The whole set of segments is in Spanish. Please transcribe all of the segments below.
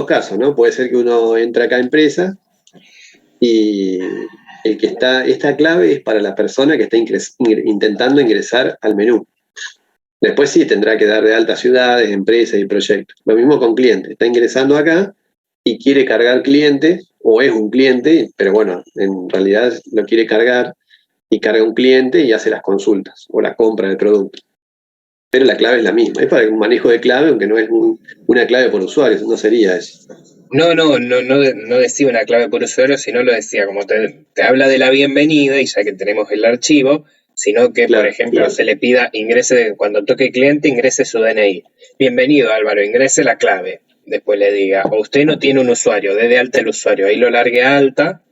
casos, ¿no? Puede ser que uno entre acá a empresa y esta clave es para la persona que está intentando ingresar al menú. Después sí tendrá que dar de alta ciudades, empresas y proyectos. Lo mismo con clientes. Está ingresando acá y quiere cargar cliente, o es un cliente, pero bueno, en realidad lo quiere cargar y carga un cliente y hace las consultas o la compra del producto. Pero la clave es la misma. Es para un manejo de clave, aunque no es una clave por usuario, no sería eso. No decía una clave por usuario, sino lo decía como te habla de la bienvenida y ya que tenemos el archivo, sino que, Claro, por ejemplo, se le pida cuando toque cliente, ingrese su DNI. Bienvenido, Álvaro, ingrese la clave. Después le diga, o usted no tiene un usuario, dé de alta el usuario. Ahí lo largue a alta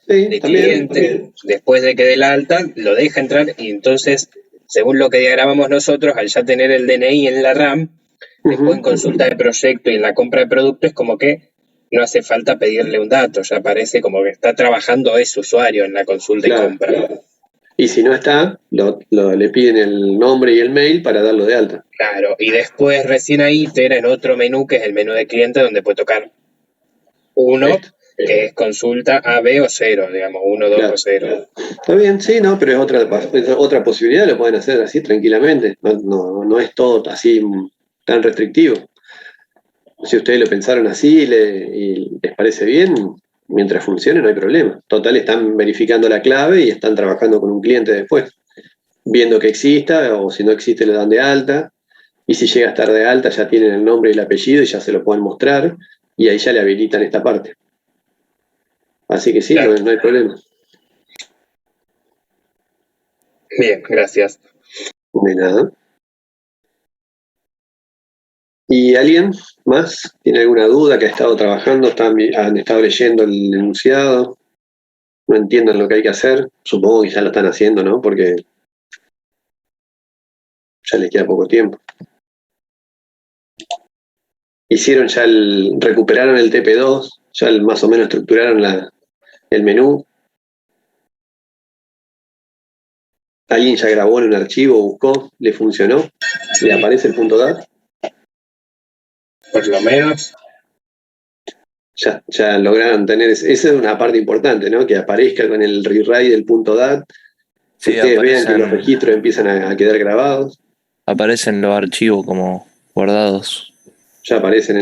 sí, de también. cliente. Después de que dé la alta, lo deja entrar y entonces, según lo que diagramamos nosotros, al ya tener el DNI en la RAM, después en consulta de proyecto y en la compra de producto es como que no hace falta pedirle un dato, ya parece como que está trabajando ese usuario en la consulta y compra. Y si no está, le piden el nombre y el mail para darlo de alta. Claro, y después recién ahí itera en otro menú que es el menú de cliente donde puede tocar uno, que es consulta A, B o 0, digamos, 1, 2 o 0. Está bien, sí, no, pero es otra posibilidad, lo pueden hacer así tranquilamente. No es todo así tan restrictivo. Si ustedes lo pensaron así y les parece bien, mientras funcione no hay problema. Total, están verificando la clave y están trabajando con un cliente después, viendo que exista o si no existe le dan de alta. Y si llega a estar de alta ya tienen el nombre y el apellido y ya se lo pueden mostrar y ahí ya le habilitan esta parte. Así que sí, claro. No hay problema. Bien, gracias. De nada. ¿Y alguien más tiene alguna duda que ha estado trabajando? ¿Han estado leyendo el enunciado? ¿No entienden lo que hay que hacer? Supongo que ya lo están haciendo, ¿no? Porque ya les queda poco tiempo. Hicieron ya recuperaron el TP2, ya más o menos estructuraron el menú. ¿Alguien ya grabó en un archivo, buscó, le funcionó? ¿Le aparece el punto .dat? Por lo menos. Ya lograron tener, esa es una parte importante, ¿no? Que aparezca con el rewrite del punto .dat, que sí, ustedes vean que los registros empiezan a quedar grabados. Aparecen los archivos como guardados. Ya aparecen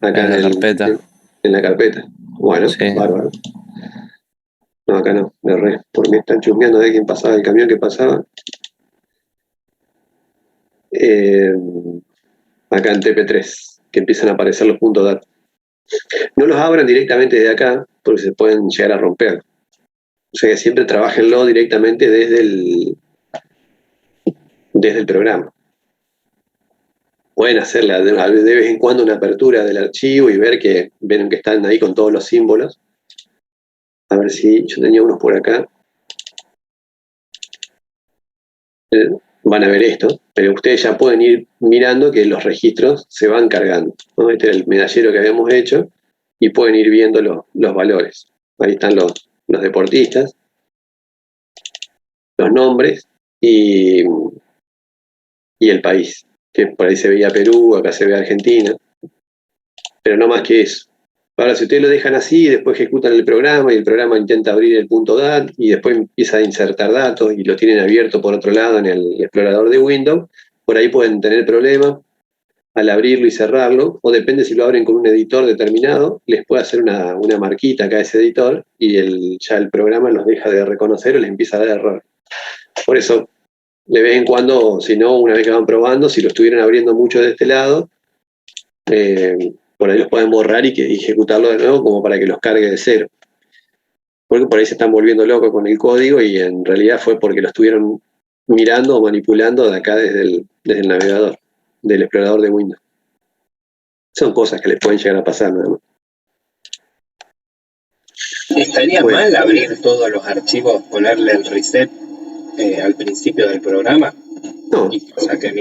acá en la carpeta. En la carpeta. Bueno, sí. Bárbaro. No, acá no, me erré, porque están chusmeando de quién pasaba, el camión que pasaba. Acá en TP3, que empiezan a aparecer los puntos DAT. No los abran directamente de acá, porque se pueden llegar a romper. O sea que siempre trabajenlo directamente desde el programa. Pueden hacerla de vez en cuando una apertura del archivo y ven que están ahí con todos los símbolos. A ver si yo tenía unos por acá. Van a ver esto, pero ustedes ya pueden ir mirando que los registros se van cargando, ¿no? Este era el medallero que habíamos hecho y pueden ir viendo los valores. Ahí están los deportistas, los nombres y el país, que por ahí se veía Perú, acá se ve Argentina, pero no más que eso. Ahora, si ustedes lo dejan así, después ejecutan el programa y el programa intenta abrir el punto .dat y después empieza a insertar datos y lo tienen abierto por otro lado en el explorador de Windows, por ahí pueden tener problemas al abrirlo y cerrarlo, o depende si lo abren con un editor determinado, les puede hacer una marquita acá a ese editor y ya el programa los deja de reconocer o les empieza a dar error. Por eso, de vez en cuando, si no, una vez que van probando, si lo estuvieran abriendo mucho de este lado, por ahí los pueden borrar y ejecutarlo de nuevo como para que los cargue de cero. Porque por ahí se están volviendo locos con el código y en realidad fue porque lo estuvieron mirando o manipulando de acá desde el navegador, del explorador de Windows. Son cosas que les pueden llegar a pasar nada más. ¿Estaría mal abrir todos los archivos, ponerle el reset al principio del programa? No,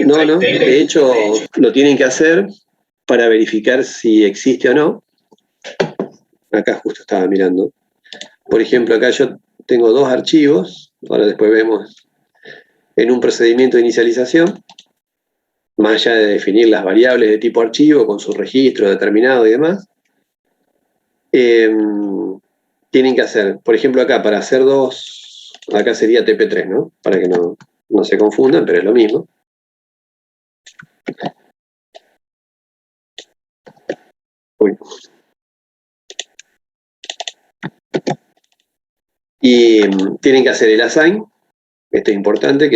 no. De hecho, lo tienen que hacer para verificar si existe o no. Acá justo estaba mirando. Por ejemplo, acá yo tengo dos archivos, ahora después vemos en un procedimiento de inicialización, más allá de definir las variables de tipo archivo con su registro determinado y demás, tienen que hacer, por ejemplo acá, para hacer dos, acá sería TP3, ¿no? Para que no se confundan, pero es lo mismo. Uy. Y tienen que hacer el assign, esto es importante,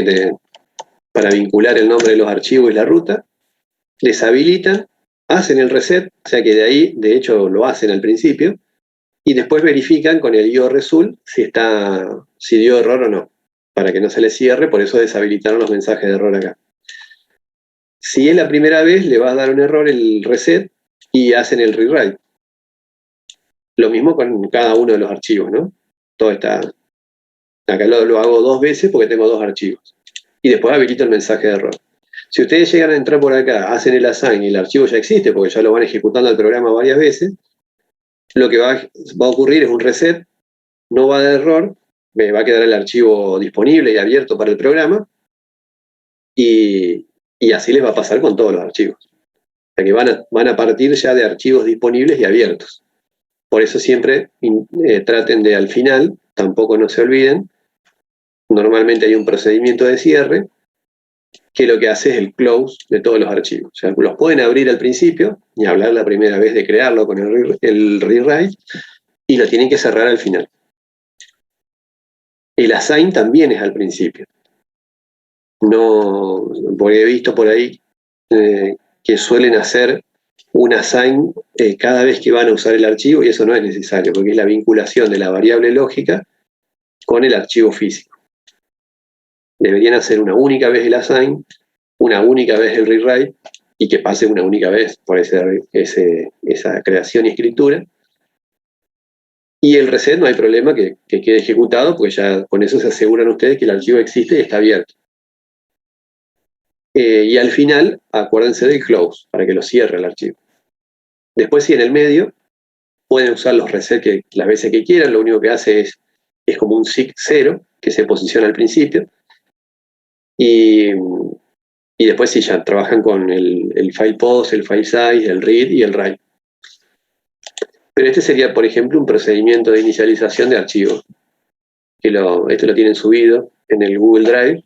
para vincular el nombre de los archivos y la ruta, deshabilitan, hacen el reset, o sea que de ahí, de hecho, lo hacen al principio, y después verifican con el IO-result si dio error o no, para que no se les cierre, por eso deshabilitaron los mensajes de error acá. Si es la primera vez, le va a dar un error el reset y hacen el rewrite. Lo mismo con cada uno de los archivos, ¿no? Todo está... Acá lo hago 2 veces porque tengo 2 archivos. Y después habilito el mensaje de error. Si ustedes llegan a entrar por acá, hacen el assign y el archivo ya existe, porque ya lo van ejecutando al programa varias veces, lo que va a ocurrir es un reset, no va a dar error, va a quedar el archivo disponible y abierto para el programa, y así les va a pasar con todos los archivos. O sea que van a partir ya de archivos disponibles y abiertos. Por eso siempre traten de al final, tampoco no se olviden, normalmente hay un procedimiento de cierre que lo que hace es el close de todos los archivos. O sea, los pueden abrir al principio y hablar la primera vez de crearlo con el rewrite y lo tienen que cerrar al final. El assign también es al principio. No, porque he visto por ahí que suelen hacer un assign cada vez que van a usar el archivo y eso no es necesario porque es la vinculación de la variable lógica con el archivo físico. Deberían hacer una única vez el assign, una única vez el rewrite y que pase una única vez por esa creación y escritura. Y el reset no hay problema que quede ejecutado porque ya con eso se aseguran ustedes que el archivo existe y está abierto. Y al final, acuérdense del close para que lo cierre el archivo. Después, si en el medio, pueden usar los resets las veces que quieran, lo único que hace es como un SIG 0 que se posiciona al principio. Y después sí, ya trabajan con el file post, el file size, el read y el write. Pero este sería, por ejemplo, un procedimiento de inicialización de archivos. Esto lo tienen subido en el Google Drive,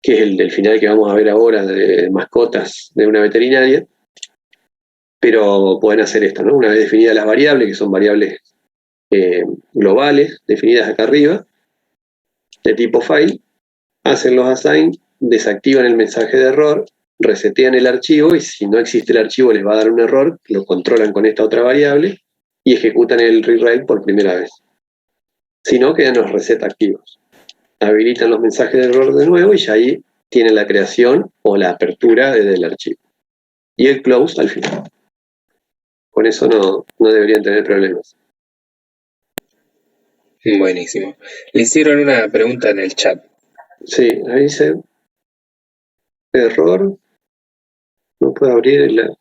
que es el del final que vamos a ver ahora de mascotas de una veterinaria. Pero pueden hacer esto, ¿no? Una vez definidas las variables, que son variables globales, definidas acá arriba, de tipo file, hacen los assign, desactivan el mensaje de error, resetean el archivo y si no existe el archivo les va a dar un error, lo controlan con esta otra variable y ejecutan el rewrite por primera vez. Si no, quedan los reset activos. Habilitan los mensajes de error de nuevo y ya ahí tienen la creación o la apertura del archivo. Y el close al final. Con eso no deberían tener problemas. Buenísimo. Le hicieron una pregunta en el chat. Sí, ahí dice error. No puedo abrir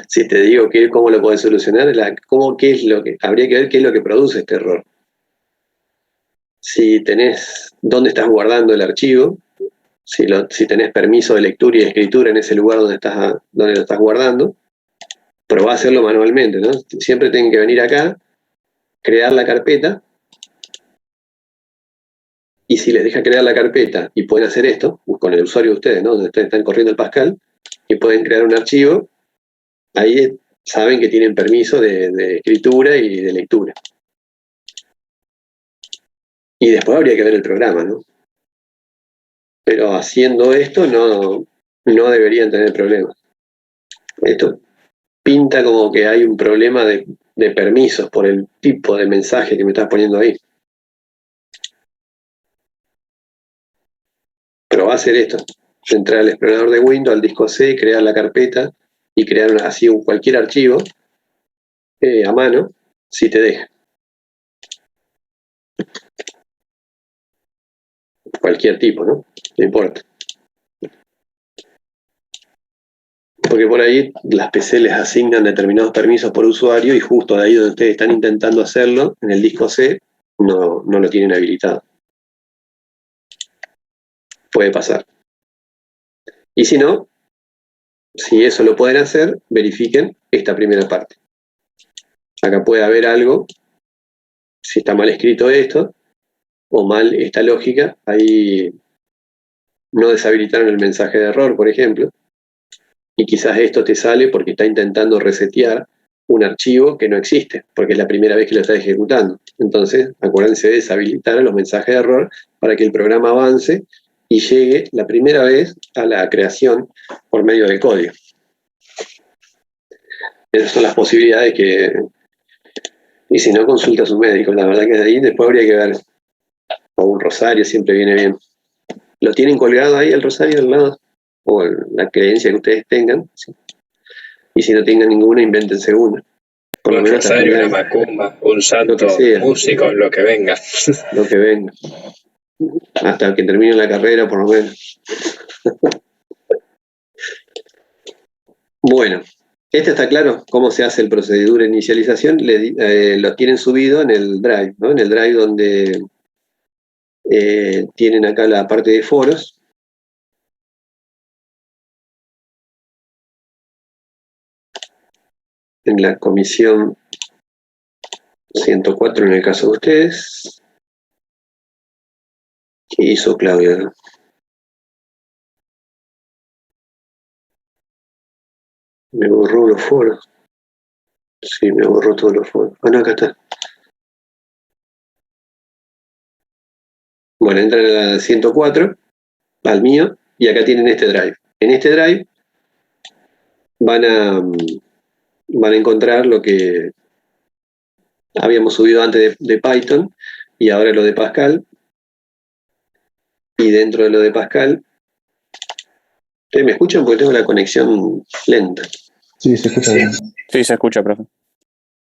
si te digo cómo lo podés solucionar, habría que ver qué es lo que produce este error. Si tenés dónde estás guardando el archivo, si tenés permiso de lectura y de escritura en ese lugar donde lo estás guardando, probá a hacerlo manualmente, ¿no? Siempre tienen que venir acá, crear la carpeta, y si les deja crear la carpeta y pueden hacer esto, con el usuario de ustedes, ¿no? Donde ustedes están corriendo el Pascal, y pueden crear un archivo, ahí saben que tienen permiso de escritura y de lectura. Y después habría que ver el programa, ¿no? Pero haciendo esto no deberían tener problemas. Esto pinta como que hay un problema de permisos por el tipo de mensaje que me estás poniendo ahí. Pero va a hacer esto. Entrar al explorador de Windows, al disco C, crear la carpeta y crear así cualquier archivo a mano, si te deja. Cualquier tipo, ¿no? No importa. Porque por ahí las PC les asignan determinados permisos por usuario y justo de ahí donde ustedes están intentando hacerlo, en el disco C, no lo tienen habilitado. Puede pasar. Y si no, si eso lo pueden hacer, verifiquen esta primera parte. Acá puede haber algo, si está mal escrito esto, o mal esta lógica, ahí no deshabilitaron el mensaje de error, por ejemplo, y quizás esto te sale porque está intentando resetear un archivo que no existe, porque es la primera vez que lo está ejecutando. Entonces, acuérdense de deshabilitar los mensajes de error para que el programa avance y llegue la primera vez a la creación por medio del código. Esas son las posibilidades que... Y si no, consulta a su médico. La verdad que de ahí después habría que ver. O un rosario siempre viene bien. ¿Lo tienen colgado ahí el rosario al lado? O la creencia que ustedes tengan. ¿Sí? Y si no tengan ninguna, invéntense una. Por lo Un menos rosario, una macumba, un santo, músico, lo que venga. Lo que venga. Hasta que termine la carrera, por lo menos. Bueno, este está claro cómo se hace el procedura de inicialización. Lo tienen subido en el Drive, ¿no? En el Drive donde tienen acá la parte de foros. En la comisión 104 en el caso de ustedes. ¿Qué hizo Claudia? Me borró los foros. Sí, me borró todos los foros. Ah, no, acá está. Bueno, entran a la 104, al mío, y acá tienen este Drive. En este Drive van a encontrar lo que habíamos subido antes de Python y ahora lo de Pascal. Y dentro de lo de Pascal, ¿ustedes me escuchan? Porque tengo la conexión lenta. Sí, se escucha bien. Sí, se escucha, profe.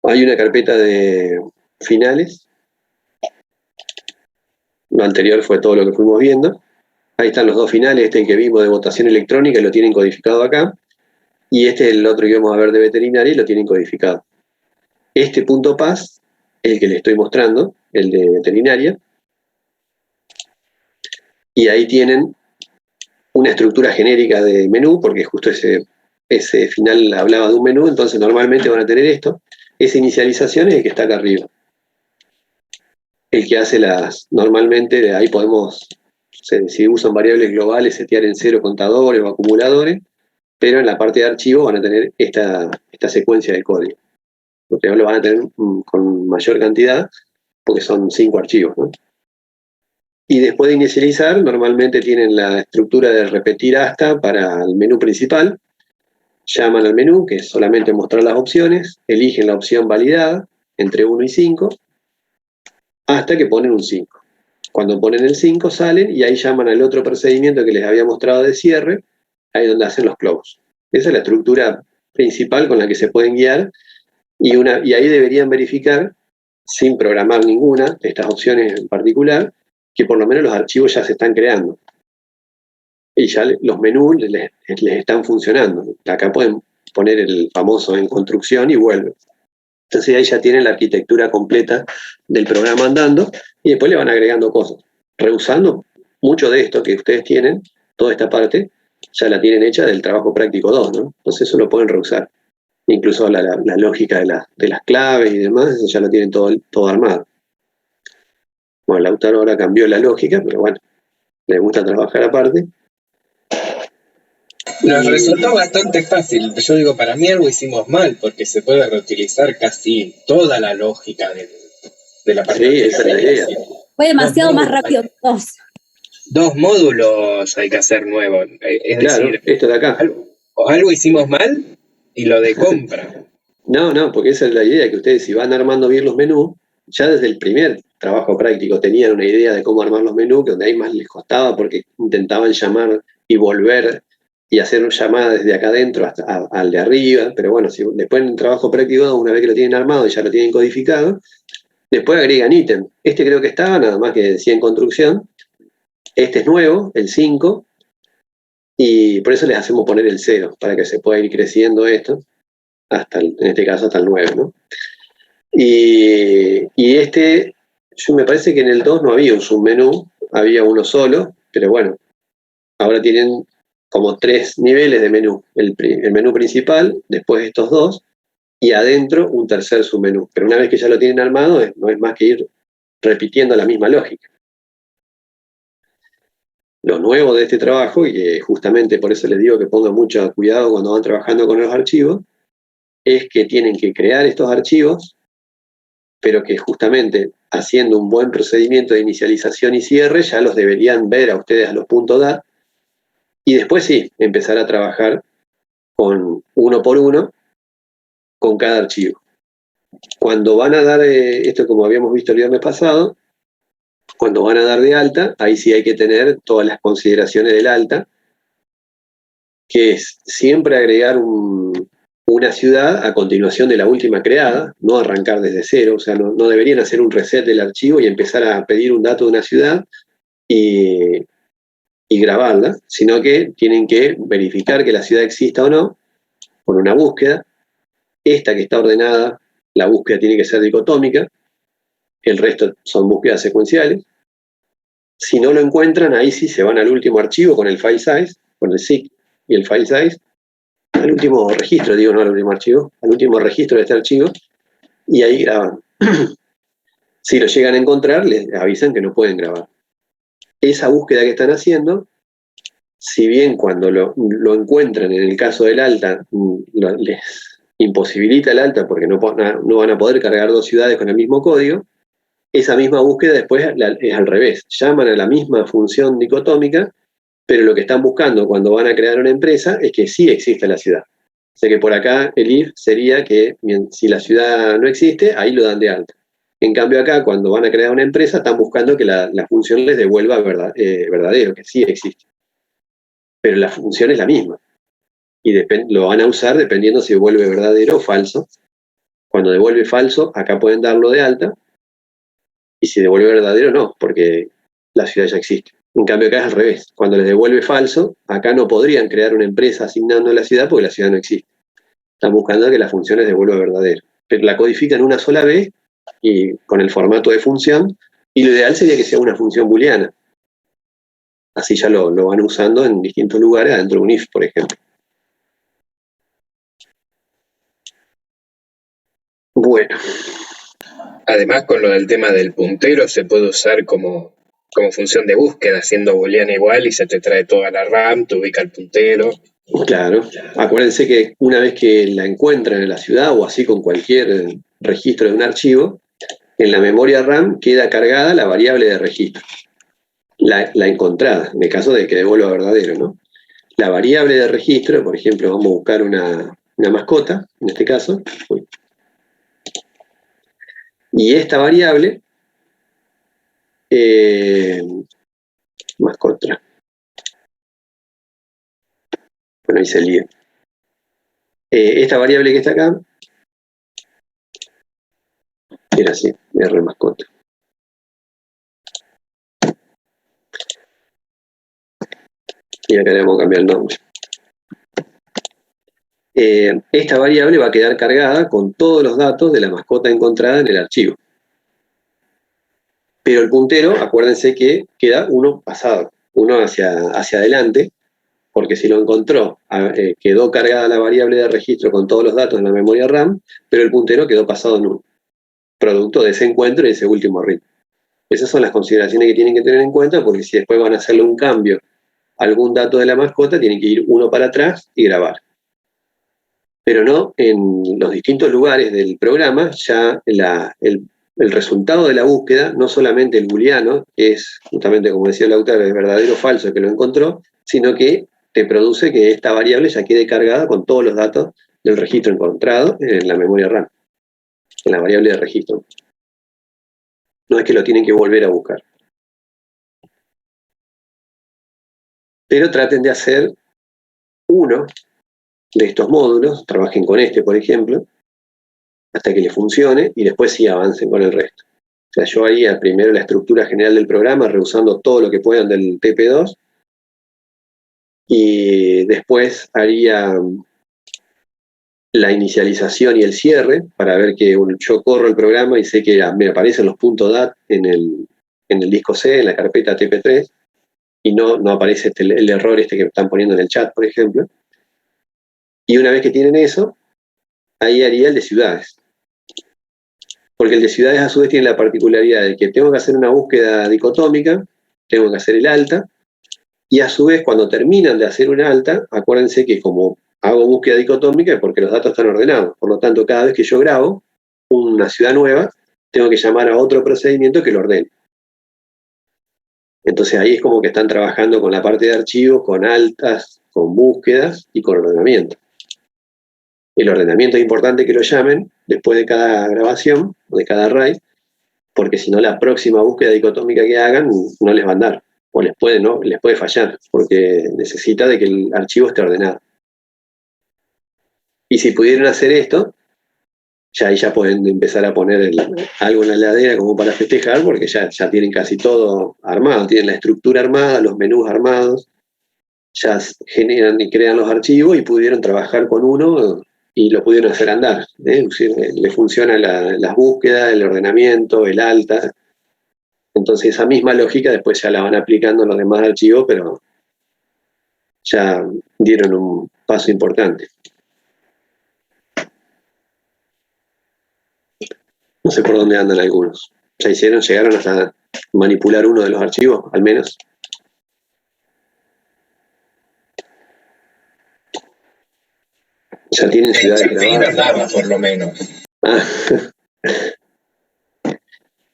Hay una carpeta de finales. Lo anterior fue todo lo que fuimos viendo. Ahí están los dos finales, este que vimos de votación electrónica, lo tienen codificado acá. Y este es el otro que vamos a ver de veterinaria y lo tienen codificado. Este punto PAS, el que les estoy mostrando, el de veterinaria. Y ahí tienen una estructura genérica de menú, porque justo ese final hablaba de un menú, entonces normalmente van a tener esto. Esa inicialización es el que está acá arriba. El que hace normalmente ahí podemos, si usan variables globales, setear en 0 contadores o acumuladores, pero en la parte de archivo van a tener esta secuencia de código. Porque lo van a tener con mayor cantidad, porque son 5 archivos, ¿no? Y después de inicializar, normalmente tienen la estructura de repetir hasta para el menú principal. Llaman al menú, que es solamente mostrar las opciones, eligen la opción validada, entre 1 y 5, hasta que ponen un 5. Cuando ponen el 5 salen y ahí llaman al otro procedimiento que les había mostrado de cierre, ahí donde hacen los close. Esa es la estructura principal con la que se pueden guiar y ahí deberían verificar, sin programar ninguna de estas opciones en particular, que por lo menos los archivos ya se están creando. Y ya los menús les están funcionando. Acá pueden poner el famoso en construcción y vuelve. Entonces ahí ya tienen la arquitectura completa del programa andando y después le van agregando cosas. Reusando mucho de esto que ustedes tienen, toda esta parte, ya la tienen hecha del trabajo práctico 2, ¿no? Entonces eso lo pueden reusar. Incluso la lógica de las claves y demás, eso ya lo tienen todo armado. Bueno, Lautaro ahora cambió la lógica, pero bueno, le gusta trabajar aparte. Nos resultó bastante fácil. Yo digo, para mí algo hicimos mal, porque se puede reutilizar casi toda la lógica de la parte. Sí, esa es la idea. Fue demasiado más rápido que dos. 2 módulos hay que hacer nuevos. Es claro, decir, esto de acá. Algo hicimos mal y lo de compra. No, porque esa es la idea, que ustedes si van armando bien los menús, ya desde el primer trabajo práctico tenían una idea de cómo armar los menús, que donde ahí más les costaba porque intentaban llamar y volver y hacer llamadas desde acá adentro hasta al de arriba, pero bueno, si después en el trabajo práctico, una vez que lo tienen armado y ya lo tienen codificado, después agregan ítem. Este creo que estaba, nada más que decía en construcción, este es nuevo, el 5, y por eso les hacemos poner el 0, para que se pueda ir creciendo esto, en este caso hasta el 9, ¿no? Y yo me parece que en el 2 no había un submenú, había uno solo, pero bueno, ahora tienen como 3 niveles de menú. El menú principal, después estos 2, y adentro un tercer submenú. Pero una vez que ya lo tienen armado, no es más que ir repitiendo la misma lógica. Lo nuevo de este trabajo, y que justamente por eso les digo que pongan mucho cuidado cuando van trabajando con los archivos, es que tienen que crear estos archivos, pero que justamente haciendo un buen procedimiento de inicialización y cierre, ya los deberían ver a ustedes a los .dat, y después sí, empezar a trabajar con uno por uno con cada archivo. Cuando van a dar, esto como habíamos visto el viernes pasado, cuando van a dar de alta, ahí sí hay que tener todas las consideraciones del alta, que es siempre agregar una ciudad a continuación de la última creada, no arrancar desde cero, o sea, no deberían hacer un reset del archivo y empezar a pedir un dato de una ciudad y grabarla, sino que tienen que verificar que la ciudad exista o no, con una búsqueda. Esta que está ordenada, la búsqueda tiene que ser dicotómica, el resto son búsquedas secuenciales. Si no lo encuentran, ahí sí se van al último archivo con el file size, con el SIG y el file size, al último registro, digo, no al último archivo, al último registro de este archivo, y ahí graban. Si lo llegan a encontrar, les avisan que no pueden grabar. Esa búsqueda que están haciendo, si bien cuando lo encuentran en el caso del alta, les imposibilita el alta porque no van a poder cargar 2 ciudades con el mismo código, esa misma búsqueda después es al revés. Llaman a la misma función dicotómica, pero lo que están buscando cuando van a crear una empresa es que sí exista la ciudad. O sea que por acá el if sería que si la ciudad no existe, ahí lo dan de alta. En cambio acá, cuando van a crear una empresa, están buscando que la función les devuelva verdadero, que sí existe. Pero la función es la misma. Y lo van a usar dependiendo si devuelve verdadero o falso. Cuando devuelve falso, acá pueden darlo de alta. Y si devuelve verdadero, no, porque la ciudad ya existe. En cambio acá es al revés. Cuando les devuelve falso, acá no podrían crear una empresa asignando la ciudad porque la ciudad no existe. Están buscando que las funciones devuelvan verdadero. Pero la codifican una sola vez y con el formato de función, y lo ideal sería que sea una función booleana. Así ya lo van usando en distintos lugares, adentro de un if, por ejemplo. Bueno. Además, con lo del tema del puntero, se puede usar como función de búsqueda, siendo booleana igual, y se te trae toda la RAM, te ubica el puntero. Claro. Acuérdense que una vez que la encuentran en la ciudad, o así con cualquier registro de un archivo, en la memoria RAM queda cargada la variable de registro. La encontrada, en el caso de que devuelva verdadero, ¿no? La variable de registro, por ejemplo, vamos a buscar una mascota, en este caso. Y esta variable, mascota. Bueno, hice el lío. Esta variable que está acá, era así, R mascota. Y acá le vamos a cambiar el nombre. Esta variable va a quedar cargada con todos los datos de la mascota encontrada en el archivo. Pero el puntero, acuérdense que queda uno pasado, uno hacia adelante, porque si lo encontró, quedó cargada la variable de registro con todos los datos en la memoria RAM, pero el puntero quedó pasado en 1, producto de ese encuentro y ese último ritmo. Esas son las consideraciones que tienen que tener en cuenta, porque si después van a hacerle un cambio a algún dato de la mascota, tienen que ir uno para atrás y grabar. Pero no, en los distintos lugares del programa, ya el resultado de la búsqueda, no solamente el booleano, que es justamente como decía el autor, es verdadero o falso que lo encontró, sino que te produce que esta variable ya quede cargada con todos los datos del registro encontrado en la memoria RAM, en la variable de registro. No es que lo tienen que volver a buscar. Pero traten de hacer uno de estos módulos, trabajen con este, por ejemplo, hasta que les funcione, y después sí avancen con el resto. O sea, yo haría primero la estructura general del programa, reusando todo lo que puedan del TP2, y después haría la inicialización y el cierre, para ver que yo corro el programa y sé que me aparecen los .dat en el disco C, en la carpeta TP3, y no aparece el error que están poniendo en el chat, por ejemplo. Y una vez que tienen eso, ahí haría el de ciudades. Porque el de ciudades a su vez tiene la particularidad de que tengo que hacer una búsqueda dicotómica, tengo que hacer el alta, y a su vez cuando terminan de hacer una alta, acuérdense que como hago búsqueda dicotómica es porque los datos están ordenados. Por lo tanto, cada vez que yo grabo una ciudad nueva, tengo que llamar a otro procedimiento que lo ordene. Entonces ahí es como que están trabajando con la parte de archivos, con altas, con búsquedas y con ordenamiento. El ordenamiento es importante que lo llamen después de cada grabación, de cada array, porque si no la próxima búsqueda dicotómica que hagan no les va a andar, o les puede fallar, porque necesita de que el archivo esté ordenado. Y si pudieran hacer esto, ya ahí ya pueden empezar a poner algo en la heladera como para festejar, porque ya tienen casi todo armado, tienen la estructura armada, los menús armados, ya generan y crean los archivos y pudieron trabajar con uno y lo pudieron hacer andar. Le funciona las búsquedas, el ordenamiento, el alta. Entonces esa misma lógica después ya la van aplicando en los demás archivos, pero ya dieron un paso importante. No sé por dónde andan algunos. ¿Ya llegaron hasta manipular uno de los archivos, al menos? Ya tienen ciudades grabadas. Por lo menos.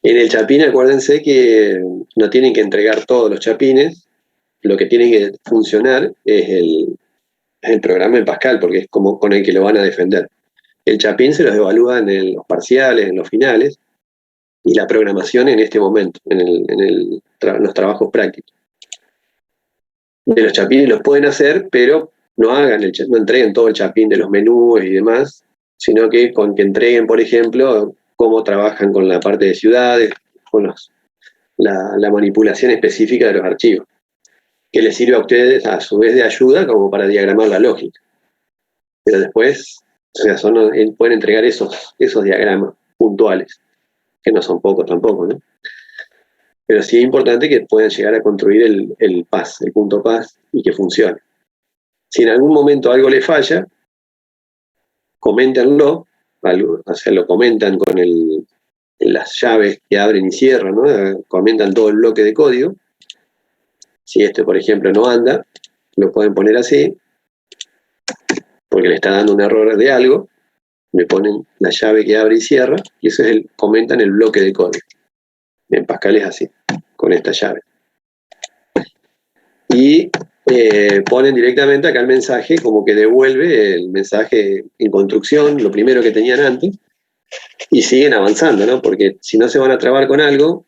En el chapín, acuérdense que no tienen que entregar todos los chapines, lo que tiene que funcionar es el programa en Pascal, porque es como con el que lo van a defender. El chapín se los evalúa en los parciales, en los finales, y la programación en este momento, en los trabajos prácticos. De los chapines los pueden hacer, pero no entreguen todo el chapín de los menús y demás, sino que con que entreguen, por ejemplo, cómo trabajan con la parte de ciudades, con la manipulación específica de los archivos, que les sirve a ustedes a su vez de ayuda como para diagramar la lógica. Pero después, pueden entregar esos diagramas puntuales, que no son pocos tampoco, ¿no? Pero sí es importante que puedan llegar a construir el PAS, el punto PAS, y que funcione. Si en algún momento algo le falla, coméntenlo, lo comentan con las llaves que abren y cierran, ¿no? Comentan todo el bloque de código. Si por ejemplo, no anda, lo pueden poner así, porque le está dando un error de algo, le ponen la llave que abre y cierra, y eso comentan el bloque de código. En Pascal es así, con esta llave. Y ponen directamente acá el mensaje, como que devuelve el mensaje en construcción, lo primero que tenían antes, y siguen avanzando, ¿no? Porque si no se van a trabar con algo,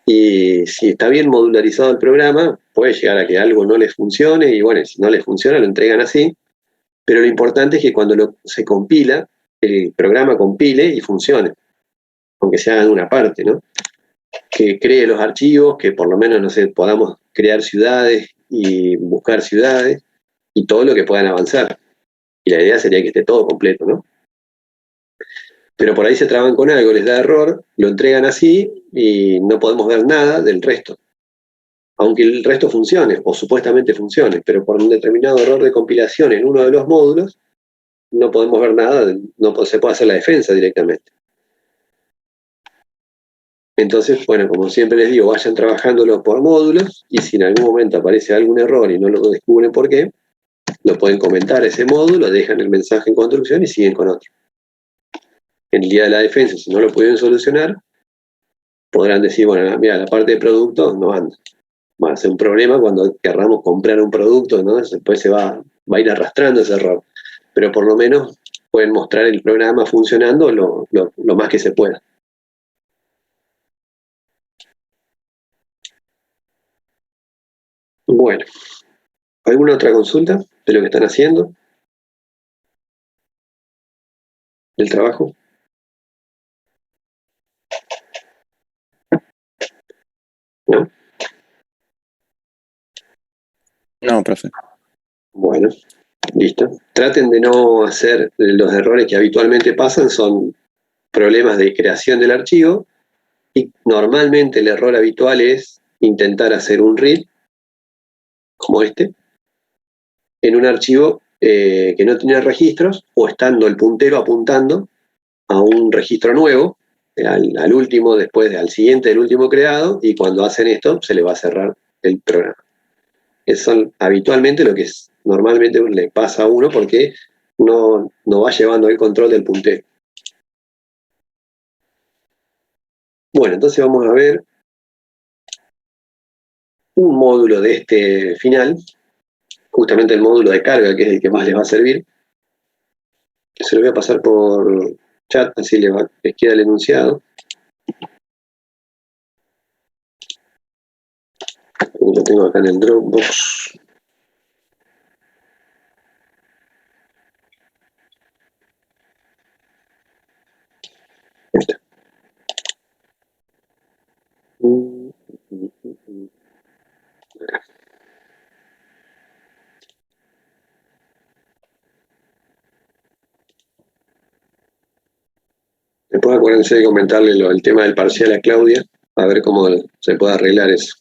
y si está bien modularizado el programa, puede llegar a que algo no les funcione, y bueno, si no les funciona, lo entregan así. Pero lo importante es que cuando se compila, el programa compile y funcione, aunque sea en una parte, ¿no? Que cree los archivos, que por lo menos, no sé, podamos crear ciudades y buscar ciudades y todo lo que puedan avanzar. Y la idea sería que esté todo completo, ¿no? Pero por ahí se traban con algo, les da error, lo entregan así y no podemos ver nada del resto. Aunque el resto funcione, o supuestamente funcione, pero por un determinado error de compilación en uno de los módulos, no podemos ver nada, no se puede hacer la defensa directamente. Entonces, bueno, como siempre les digo, vayan trabajándolo por módulos y si en algún momento aparece algún error y no lo descubren por qué, lo pueden comentar ese módulo, dejan el mensaje en construcción y siguen con otro. En el día de la defensa, si no lo pudieron solucionar, podrán decir, bueno, mira, la parte de producto no anda. Va a ser un problema cuando querramos comprar un producto, ¿no? Después se va a ir arrastrando ese error. Pero por lo menos pueden mostrar el programa funcionando lo más que se pueda. Bueno, ¿alguna otra consulta de lo que están haciendo? ¿Del trabajo? ¿No? No, profe. Bueno, listo. Traten de no hacer los errores que habitualmente pasan, son problemas de creación del archivo y normalmente el error habitual es intentar hacer un read como este, en un archivo que no tiene registros, o estando el puntero apuntando a un registro nuevo, al último, después al siguiente del último creado, y cuando hacen esto se le va a cerrar el programa. Eso son habitualmente lo que normalmente le pasa a uno porque no va llevando el control del puntero. Bueno, entonces vamos a ver un módulo de este final, justamente el módulo de carga, que es el que más les va a servir. Se lo voy a pasar por chat, así les queda el enunciado. Lo tengo acá en el Dropbox. Después acuérdense de comentarle el tema del parcial a Claudia, a ver cómo se puede arreglar eso,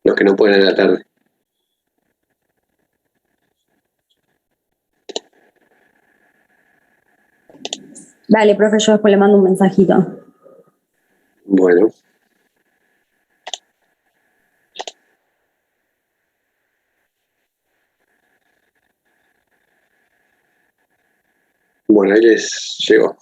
los que no pueden en la tarde. Dale, profe, yo después le mando un mensajito. Bueno. Bueno, ahí les llegó.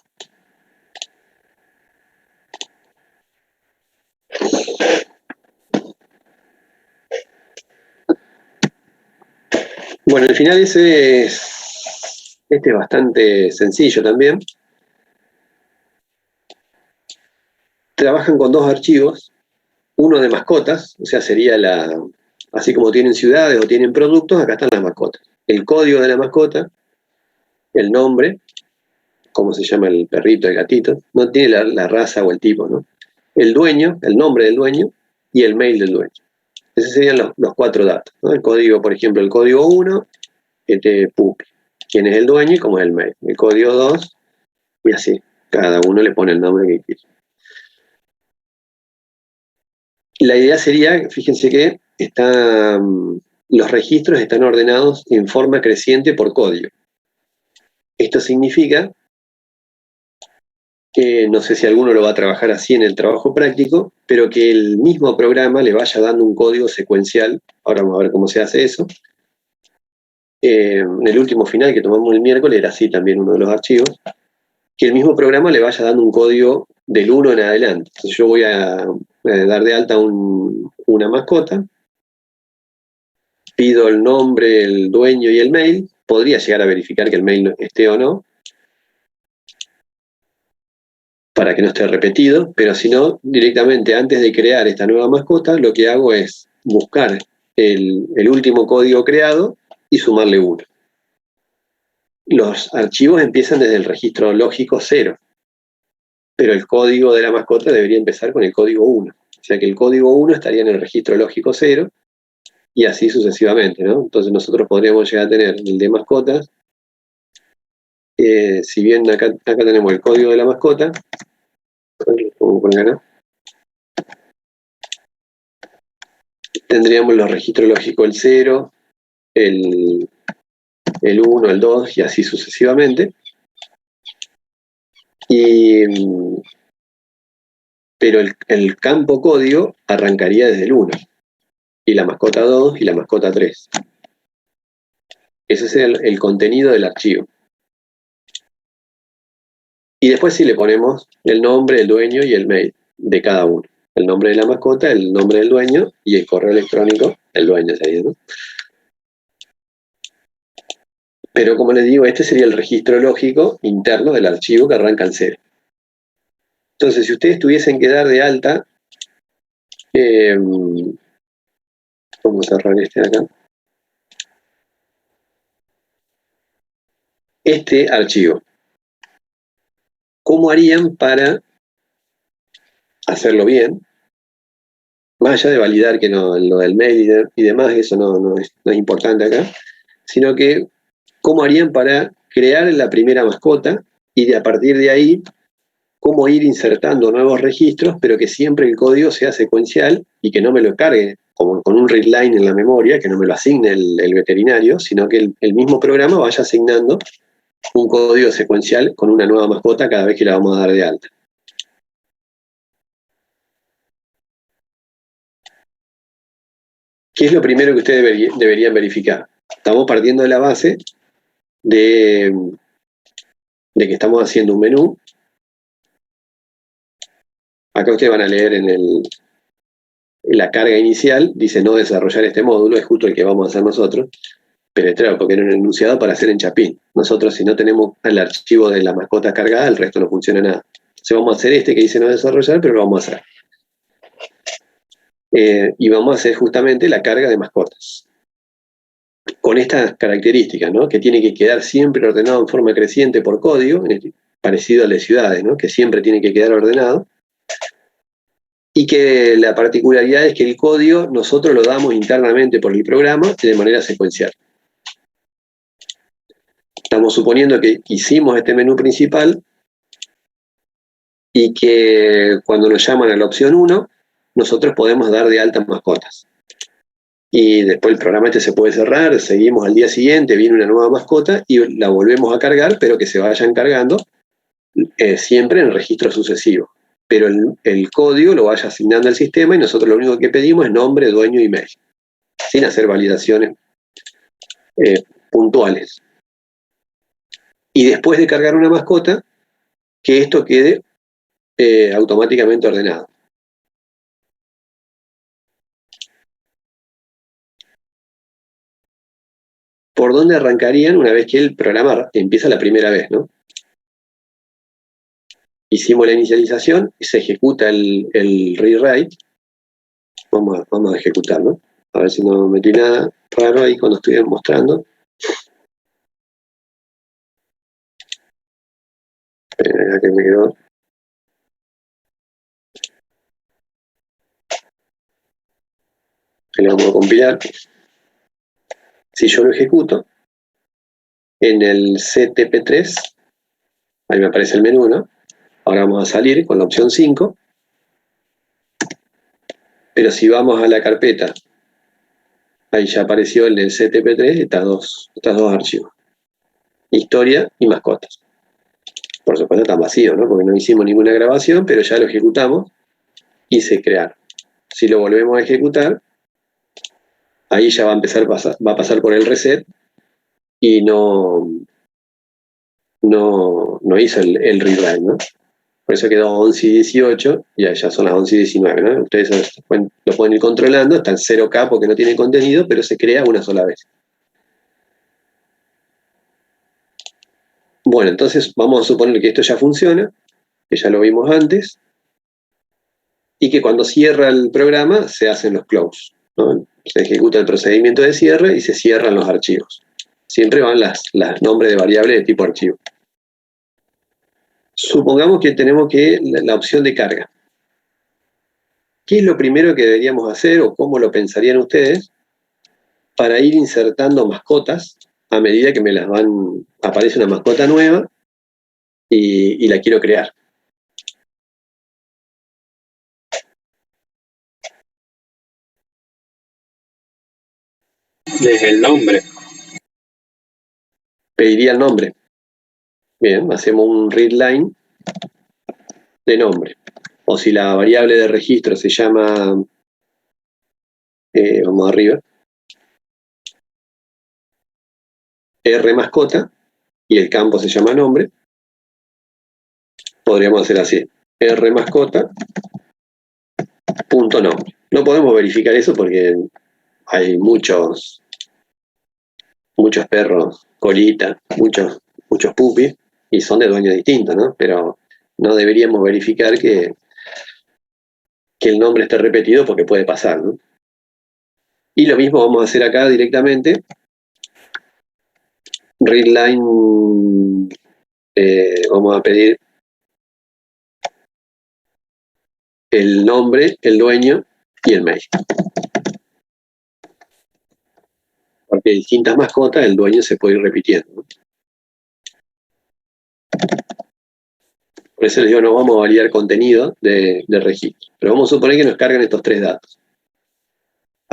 Bueno, el final este es bastante sencillo también. Trabajan con dos archivos, uno de mascotas, o sea, sería así como tienen ciudades o tienen productos, acá están las mascotas. El código de la mascota, el nombre, cómo se llama el perrito, el gatito, no tiene la raza o el tipo, ¿no? El dueño, el nombre del dueño y el mail del dueño. Esos serían los cuatro datos, ¿no? El código, por ejemplo, el código 1, pupi, quién es el dueño y cómo es el mail. El código 2, y así, cada uno le pone el nombre que quiere. La idea sería, fíjense que los registros están ordenados en forma creciente por código. Esto significa que, no sé si alguno lo va a trabajar así en el trabajo práctico, pero que el mismo programa le vaya dando un código secuencial. Ahora vamos a ver cómo se hace eso. En el último final que tomamos el miércoles era así también uno de los archivos, que el mismo programa le vaya dando un código del 1 en adelante. Entonces yo voy a dar de alta una mascota, pido el nombre, el dueño y el mail, podría llegar a verificar que el mail esté o no, para que no esté repetido, pero si no, directamente antes de crear esta nueva mascota, lo que hago es buscar el último código creado y sumarle 1. Los archivos empiezan desde el registro lógico 0, pero el código de la mascota debería empezar con el código 1. O sea que el código 1 estaría en el registro lógico 0 y así sucesivamente, ¿no? Entonces nosotros podríamos llegar a tener el de mascotas. Si bien acá tenemos el código de la mascota, tendríamos los registros lógicos el 0, el 1, el 2 y así sucesivamente. Pero el campo código arrancaría desde el 1, y la mascota 2 y la mascota 3. Ese es el contenido del archivo. Y después sí le ponemos el nombre, el dueño y el mail de cada uno. El nombre de la mascota, el nombre del dueño y el correo electrónico, el dueño sería, ¿no? Pero como les digo, este sería el registro lógico interno del archivo que arranca en 0. Entonces, si ustedes tuviesen que dar de alta, vamos a cerrar este de acá, este archivo, ¿cómo harían para hacerlo bien? Más allá de validar que no, lo del mail y demás, eso no es importante acá, sino que ¿cómo harían para crear la primera mascota y a partir de ahí cómo ir insertando nuevos registros, pero que siempre el código sea secuencial y que no me lo cargue como con un readline en la memoria, que no me lo asigne el veterinario, sino que el mismo programa vaya asignando un código secuencial con una nueva mascota cada vez que la vamos a dar de alta. ¿Qué es lo primero que ustedes deberían verificar? Estamos partiendo de la base de que estamos haciendo un menú. Acá ustedes van a leer en la carga inicial, dice no desarrollar este módulo, es justo el que vamos a hacer nosotros, pero claro, porque era un enunciado para hacer en Chapín. Nosotros, si no tenemos el archivo de la mascota cargada, el resto no funciona nada. Entonces vamos a hacer este que dice no desarrollar, pero lo vamos a hacer. Y vamos a hacer justamente la carga de mascotas. Con estas características, ¿no? Que tiene que quedar siempre ordenado en forma creciente por código, parecido al de ciudades, ¿no? Que siempre tiene que quedar ordenado. Y que la particularidad es que el código nosotros lo damos internamente por el programa de manera secuencial. Estamos suponiendo que hicimos este menú principal y que cuando nos llaman a la opción 1, nosotros podemos dar de alta mascotas. Y después el programa se puede cerrar, seguimos al día siguiente, viene una nueva mascota y la volvemos a cargar, pero que se vayan cargando siempre en el registro sucesivo. Pero el código lo vaya asignando al sistema y nosotros lo único que pedimos es nombre, dueño y mail, sin hacer validaciones puntuales. Y después de cargar una mascota, que esto quede automáticamente ordenado. ¿Por dónde arrancarían una vez que el programa empieza la primera vez, ¿no? Hicimos la inicialización, se ejecuta el rewrite. Vamos a ejecutarlo. A ver si no metí nada raro ahí cuando estoy mostrando. Acá que me quedó. Le vamos a compilar. Si yo lo ejecuto, en el CTP3, ahí me aparece el menú, ¿no? Ahora vamos a salir con la opción 5. Pero si vamos a la carpeta, ahí ya apareció el del CTP3, estos dos archivos. Historia y mascotas. Por supuesto están vacíos, ¿no? Porque no hicimos ninguna grabación, pero ya lo ejecutamos y se crearon. Si lo volvemos a ejecutar, ahí ya va a pasar por el reset y no hizo el rewrite, ¿no? Por eso quedó 11 y 18, y ya son las 11 y 19, ¿no? Ustedes lo pueden ir controlando, está el 0K porque no tiene contenido, pero se crea una sola vez. Bueno, entonces vamos a suponer que esto ya funciona, que ya lo vimos antes, y que cuando cierra el programa se hacen los close, ¿no? Se ejecuta el procedimiento de cierre y se cierran los archivos. Siempre van las nombres de variables de tipo archivo. Supongamos que tenemos la opción de carga. ¿Qué es lo primero que deberíamos hacer o cómo lo pensarían ustedes para ir insertando mascotas a medida que aparece una mascota nueva y la quiero crear? Desde el nombre. Pediría el nombre. Bien, hacemos un readline de nombre. O si la variable de registro se llama, vamos arriba, R mascota, y el campo se llama nombre, podríamos hacer así, R mascota, punto nombre. No podemos verificar eso porque hay muchos perros, colita, muchos pupis, y son de dueños distintos, ¿no? Pero no deberíamos verificar que el nombre esté repetido porque puede pasar, ¿no? Y lo mismo vamos a hacer acá directamente. Readline, vamos a pedir el nombre, el dueño y el mail. Porque hay distintas mascotas, el dueño se puede ir repitiendo, ¿no? Por eso les digo, no vamos a validar contenido de registro. Pero vamos a suponer que nos cargan estos tres datos.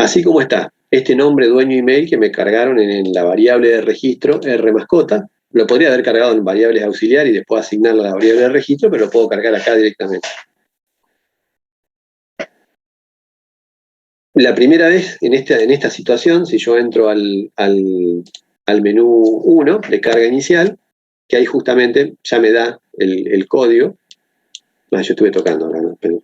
así como está este nombre dueño email que me cargaron en la variable de registro rmascota, lo podría haber cargado en variables auxiliar y después asignarlo a la variable de registro, pero lo puedo cargar acá directamente. La primera vez en esta situación, si yo entro al menú 1 de carga inicial, que ahí justamente ya me da el código. Yo estuve tocando ahora, ¿no? Pero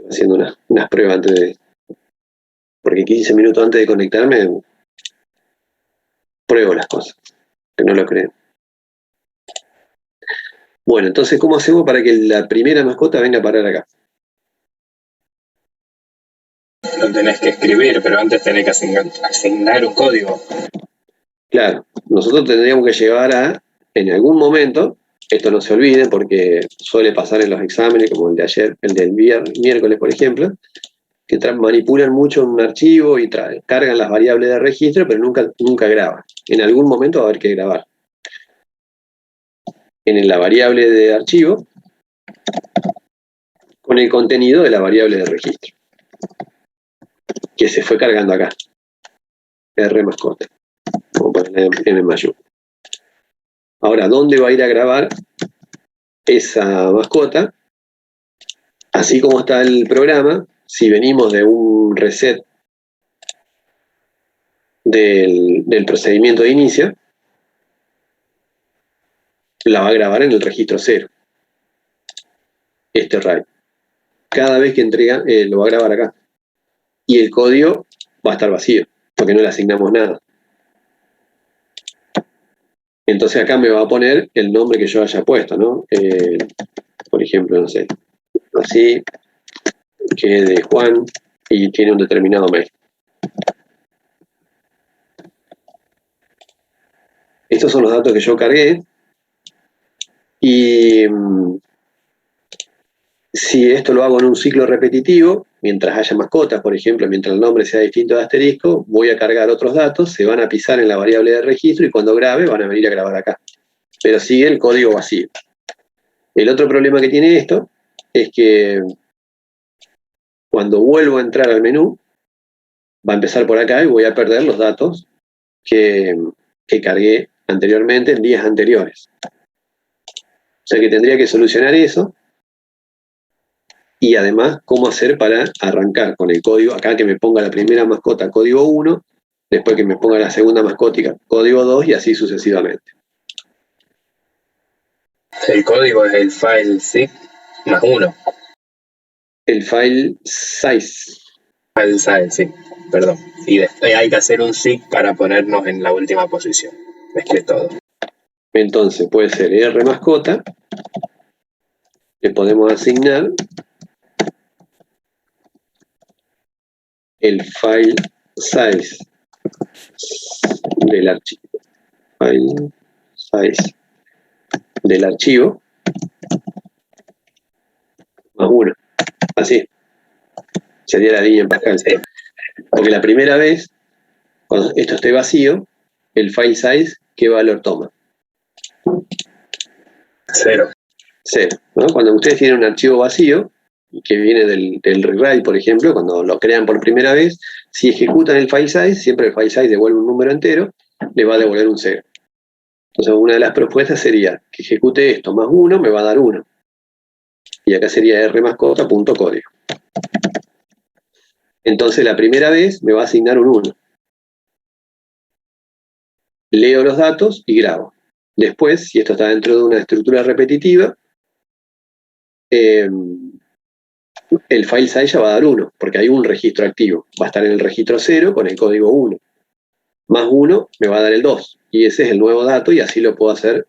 haciendo unas pruebas antes de... Porque 15 minutos antes de conectarme, pruebo las cosas, que no lo creen. Bueno, entonces, ¿cómo hacemos para que la primera mascota venga a parar acá? Lo tenés que escribir, pero antes tenés que asignar un código. Claro, nosotros tendríamos que llevar a, en algún momento, esto no se olvide porque suele pasar en los exámenes, como el de ayer, el del miércoles, por ejemplo, que manipulan mucho un archivo y cargan las variables de registro, pero nunca graban. En algún momento va a haber que grabar. En la variable de archivo, con el contenido de la variable de registro, que se fue cargando acá, rmascota, como poner en mayúscula. Ahora, ¿dónde va a ir a grabar esa mascota? Así como está el programa, si venimos de un reset del procedimiento de inicio, la va a grabar en el registro 0. Este RAID. Cada vez que entrega, lo va a grabar acá. Y el código va a estar vacío, porque no le asignamos nada. Entonces acá me va a poner el nombre que yo haya puesto, ¿no? Por ejemplo, no sé, así, que es de Juan y tiene un determinado mail. Estos son los datos que yo cargué. Y si esto lo hago en un ciclo repetitivo, mientras haya mascotas, por ejemplo, mientras el nombre sea distinto de asterisco, voy a cargar otros datos, se van a pisar en la variable de registro y cuando grabe van a venir a grabar acá. Pero sigue el código vacío. El otro problema que tiene esto es que cuando vuelvo a entrar al menú, va a empezar por acá y voy a perder los datos que cargué anteriormente en días anteriores. O sea que tendría que solucionar eso. Y además, cómo hacer para arrancar con el código, acá que me ponga la primera mascota código 1, después que me ponga la segunda mascota código 2 y así sucesivamente. El código es el file zip más 1. El file size. File size, sí, perdón. Y después hay que hacer un zip para ponernos en la última posición. Mezclé todo. Entonces puede ser rmascota, le podemos asignar el file size del archivo. File size del archivo más 1. Así. Sería la línea en Pascal. Sí. Porque la primera vez, cuando esto esté vacío, el file size, ¿qué valor toma? 0. 0. ¿No? Cuando ustedes tienen un archivo vacío, que viene del rewrite, por ejemplo, cuando lo crean por primera vez, si ejecutan el file size, siempre el file size devuelve un número entero, le va a devolver un 0. Entonces, una de las propuestas sería que ejecute esto más 1, me va a dar 1. Y acá sería rmascota.código. Entonces, la primera vez me va a asignar un 1. Leo los datos y grabo. Después, si esto está dentro de una estructura repetitiva, el file size ya va a dar 1, porque hay un registro activo. Va a estar en el registro 0 con el código 1. Más 1 me va a dar el 2. Y ese es el nuevo dato y así lo puedo hacer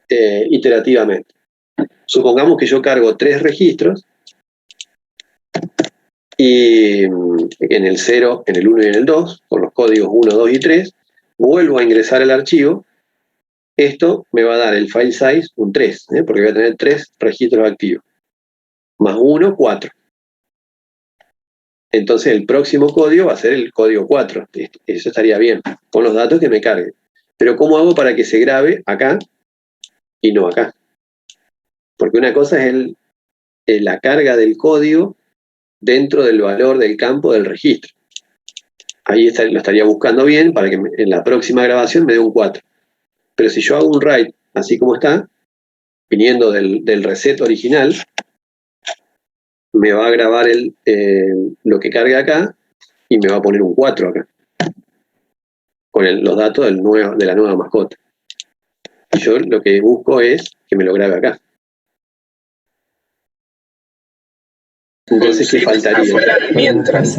iterativamente. Supongamos que yo cargo 3 registros y en el 0, en el 1 y en el 2, con los códigos 1, 2 y 3, vuelvo a ingresar al archivo. Esto me va a dar el file size un 3, porque voy a tener 3 registros activos. Más 1, 4. Entonces el próximo código va a ser el código 4. Eso estaría bien, con los datos que me carguen. Pero ¿cómo hago para que se grabe acá y no acá? Porque una cosa es la carga del código dentro del valor del campo del registro. Ahí lo estaría buscando bien para que en la próxima grabación me dé un 4. Pero si yo hago un write así como está, viniendo del reset original, me va a grabar lo que carga acá y me va a poner un 4 acá, con los datos de la nueva mascota. Y yo lo que busco es que me lo grabe acá. Entonces, ¿qué faltaría? Mientras.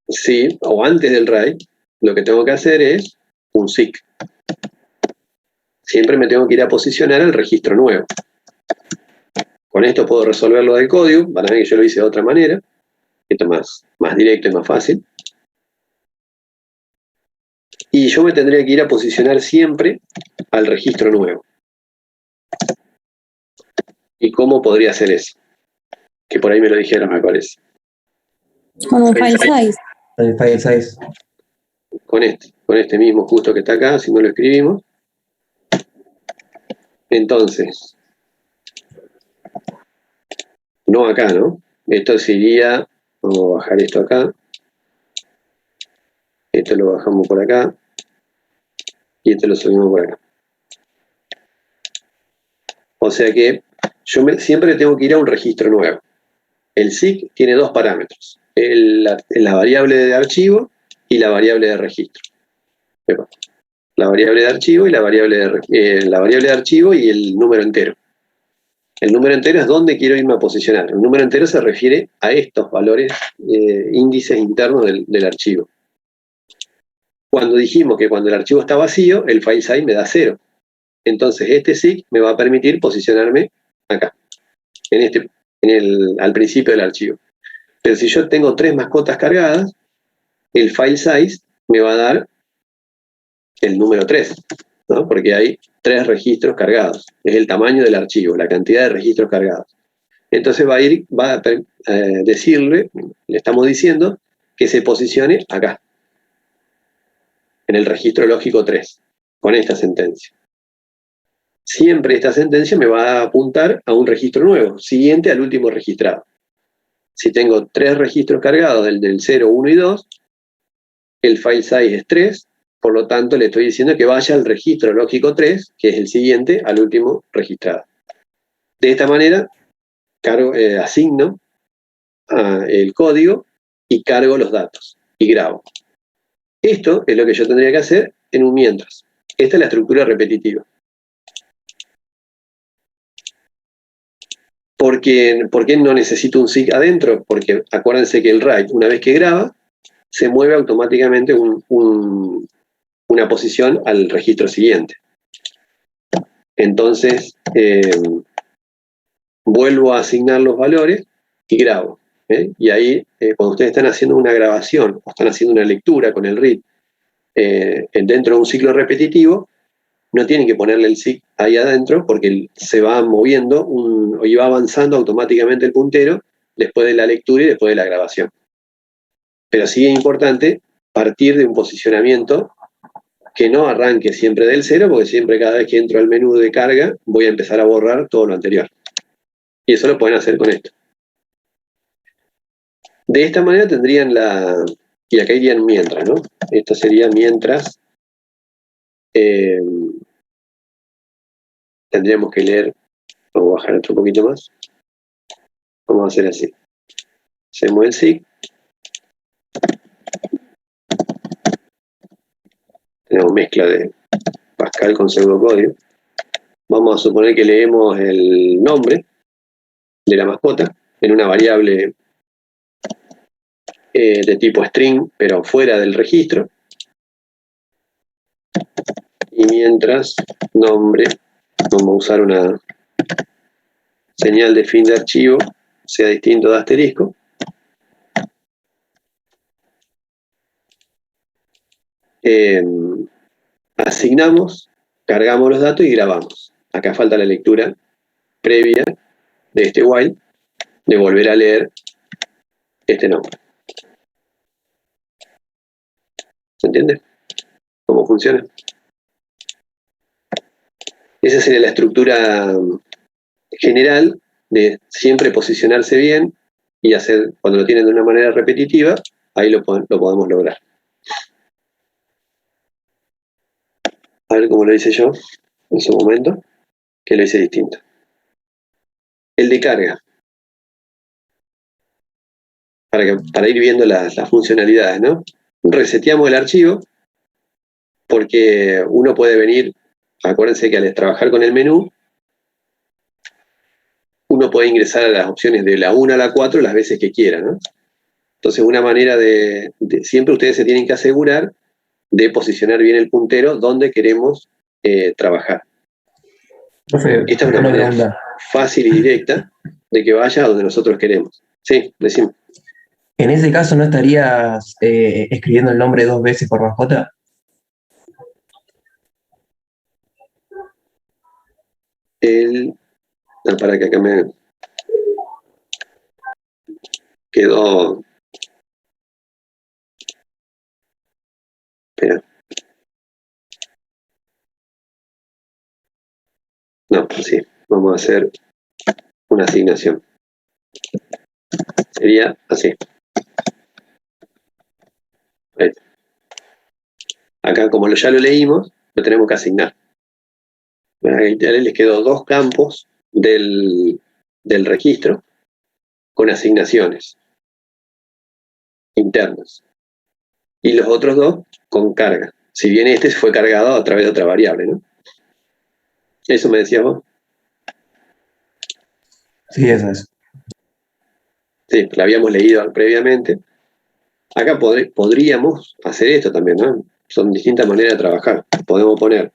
Sí, o antes del write, lo que tengo que hacer es un seek. Siempre me tengo que ir a posicionar al registro nuevo. Con esto puedo resolver lo del código. Van a ver que yo lo hice de otra manera. Esto es más directo y más fácil. Y yo me tendría que ir a posicionar siempre al registro nuevo. ¿Y cómo podría hacer eso? Que por ahí me lo dijeron, me parece. Con un file size. El file size. Con este mismo justo que está acá, si no lo escribimos. Entonces, no acá, ¿no? Esto sería, vamos a bajar esto acá. Esto lo bajamos por acá. Y esto lo subimos por acá. O sea que yo siempre tengo que ir a un registro nuevo. El seek tiene dos parámetros. La variable de archivo y la variable de registro. La variable de archivo y la variable de archivo y el número entero. El número entero es donde quiero irme a posicionar. El número entero se refiere a estos valores, índices internos del archivo. Cuando dijimos que cuando el archivo está vacío, el file size me da 0. Entonces este seek me va a permitir posicionarme acá, al principio del archivo. Pero si yo tengo 3 mascotas cargadas, el file size me va a dar el número 3, ¿no? Porque hay 3 registros cargados. Es el tamaño del archivo, la cantidad de registros cargados. Entonces va a decirle, le estamos diciendo que se posicione acá, en el registro lógico 3, con esta sentencia. Siempre esta sentencia me va a apuntar a un registro nuevo, siguiente al último registrado. Si tengo 3 registros cargados, del 0, 1 y 2, el file size es 3, por lo tanto le estoy diciendo que vaya al registro lógico 3, que es el siguiente al último registrado. De esta manera, asigno el código y cargo los datos y grabo. Esto es lo que yo tendría que hacer en un mientras. Esta es la estructura repetitiva. ¿Por qué no necesito un seek adentro? Porque acuérdense que el write, una vez que graba, se mueve automáticamente una posición al registro siguiente. Entonces, vuelvo a asignar los valores y grabo. Y ahí, cuando ustedes están haciendo una grabación o están haciendo una lectura con el read dentro de un ciclo repetitivo, no tienen que ponerle el seek ahí adentro porque se va moviendo y va avanzando automáticamente el puntero después de la lectura y después de la grabación. Pero sí es importante partir de un posicionamiento que no arranque siempre del 0, porque siempre cada vez que entro al menú de carga voy a empezar a borrar todo lo anterior. Y eso lo pueden hacer con esto. De esta manera tendrían y acá irían mientras, ¿no? Esto sería mientras. Tendríamos que leer, vamos a bajar otro poquito más. Vamos a hacer así. Hacemos el seek. Tenemos mezcla de Pascal con pseudocódigo. Vamos a suponer que leemos el nombre de la mascota en una variable de tipo string, pero fuera del registro. Y mientras nombre, vamos a usar una señal de fin de archivo, sea distinto de asterisco. Asignamos, cargamos los datos y grabamos. Acá falta la lectura previa de este while, de volver a leer este nombre. ¿Se entiende cómo funciona? Esa sería la estructura general de siempre posicionarse bien y hacer, cuando lo tienen de una manera repetitiva, ahí lo podemos lograr. A ver cómo lo hice yo en su momento, que lo hice distinto. El de carga. Para ir viendo las funcionalidades, ¿no? Reseteamos el archivo, porque uno puede venir, acuérdense que al trabajar con el menú, uno puede ingresar a las opciones de la 1 a la 4 las veces que quiera, ¿no? Entonces, una manera siempre ustedes se tienen que asegurar de posicionar bien el puntero donde queremos trabajar. Profe, Esta es una manera fácil y directa de que vaya a donde nosotros queremos. Sí, decimos. En ese caso, ¿no estarías escribiendo el nombre 2 veces por mascota? Para que acá me quedó. Espera. No, sí, vamos a hacer una asignación. Sería así. Ahí. Acá, como ya lo leímos, lo tenemos que asignar. Ahí les quedó 2 campos del registro con asignaciones internas. Y los otros 2 con carga. Si bien este fue cargado a través de otra variable, ¿no? ¿Eso me decías vos? Sí, eso es. Sí, lo habíamos leído previamente. Acá podríamos hacer esto también, ¿no? Son distintas maneras de trabajar. Podemos poner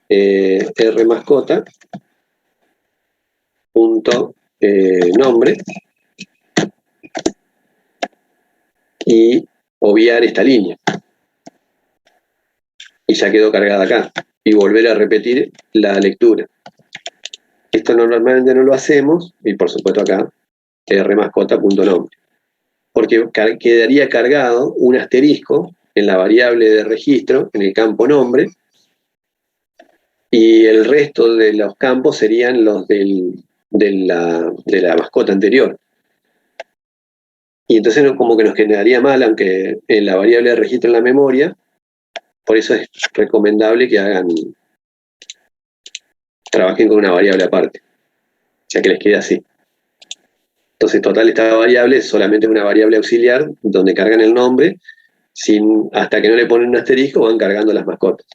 R mascota punto nombre y obviar esta línea. Y ya quedó cargada acá. Y volver a repetir la lectura. Esto normalmente no lo hacemos, y por supuesto acá, rmascota.nombre. Porque quedaría cargado un asterisco en la variable de registro, en el campo nombre, y el resto de los campos serían los de la mascota anterior. Y entonces como que nos quedaría mal, aunque en la variable de registro en la memoria, por eso es recomendable que trabajen con una variable aparte, ya que les quede así. Entonces, total, esta variable es solamente una variable auxiliar donde cargan el nombre, hasta que no le ponen un asterisco van cargando las mascotas.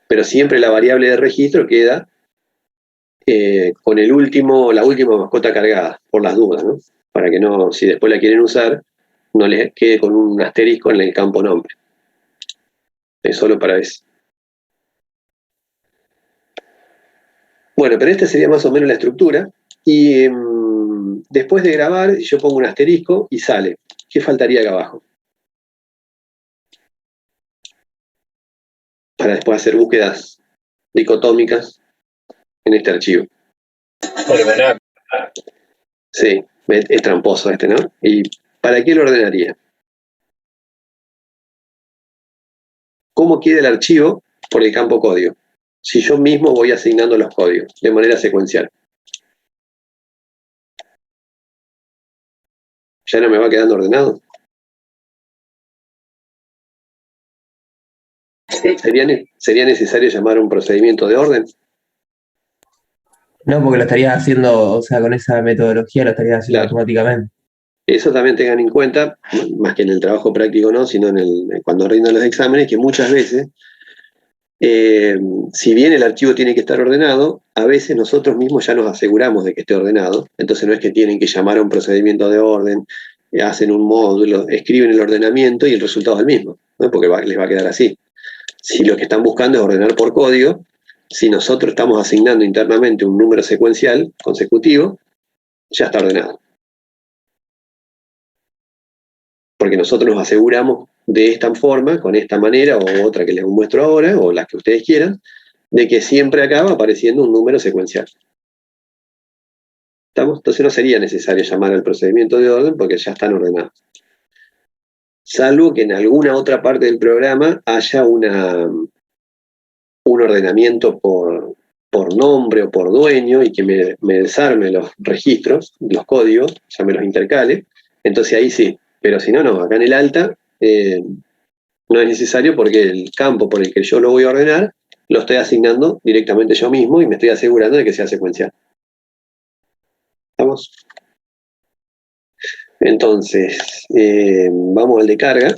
Pero siempre la variable de registro queda con la última mascota cargada, por las dudas, ¿no? Para que no, si después la quieren usar, no les quede con un asterisco en el campo nombre. Es solo para eso. Bueno, pero esta sería más o menos la estructura. Y después de grabar, yo pongo un asterisco y sale. ¿Qué faltaría acá abajo? Para después hacer búsquedas dicotómicas en este archivo. Ordenar. Sí, es tramposo este, ¿no? ¿Y para qué lo ordenaría? ¿Cómo queda el archivo por el campo código? Si yo mismo voy asignando los códigos de manera secuencial. ¿Ya no me va quedando ordenado? ¿Sería necesario llamar a un procedimiento de orden? No, porque lo estarías haciendo, o sea, con esa metodología lo estarías haciendo Claro. automáticamente. Eso también tengan en cuenta, más que en el trabajo práctico no, sino cuando rindan los exámenes, que muchas veces, si bien el archivo tiene que estar ordenado, a veces nosotros mismos ya nos aseguramos de que esté ordenado, entonces no es que tienen que llamar a un procedimiento de orden, hacen un módulo, escriben el ordenamiento y el resultado es el mismo, ¿no? Porque les va a quedar así. Si lo que están buscando es ordenar por código, si nosotros estamos asignando internamente un número secuencial consecutivo, ya está ordenado. Porque nosotros nos aseguramos de esta forma, con esta manera o otra que les muestro ahora, o las que ustedes quieran, de que siempre acaba apareciendo un número secuencial. ¿Estamos? Entonces no sería necesario llamar al procedimiento de orden porque ya están ordenados. Salvo que en alguna otra parte del programa haya un ordenamiento por nombre o por dueño y que me desarme los registros, los códigos, ya me los intercale, entonces ahí sí. Pero si no, no, acá en el alta no es necesario porque el campo por el que yo lo voy a ordenar lo estoy asignando directamente yo mismo y me estoy asegurando de que sea secuencial. ¿Estamos? Entonces, vamos al de carga.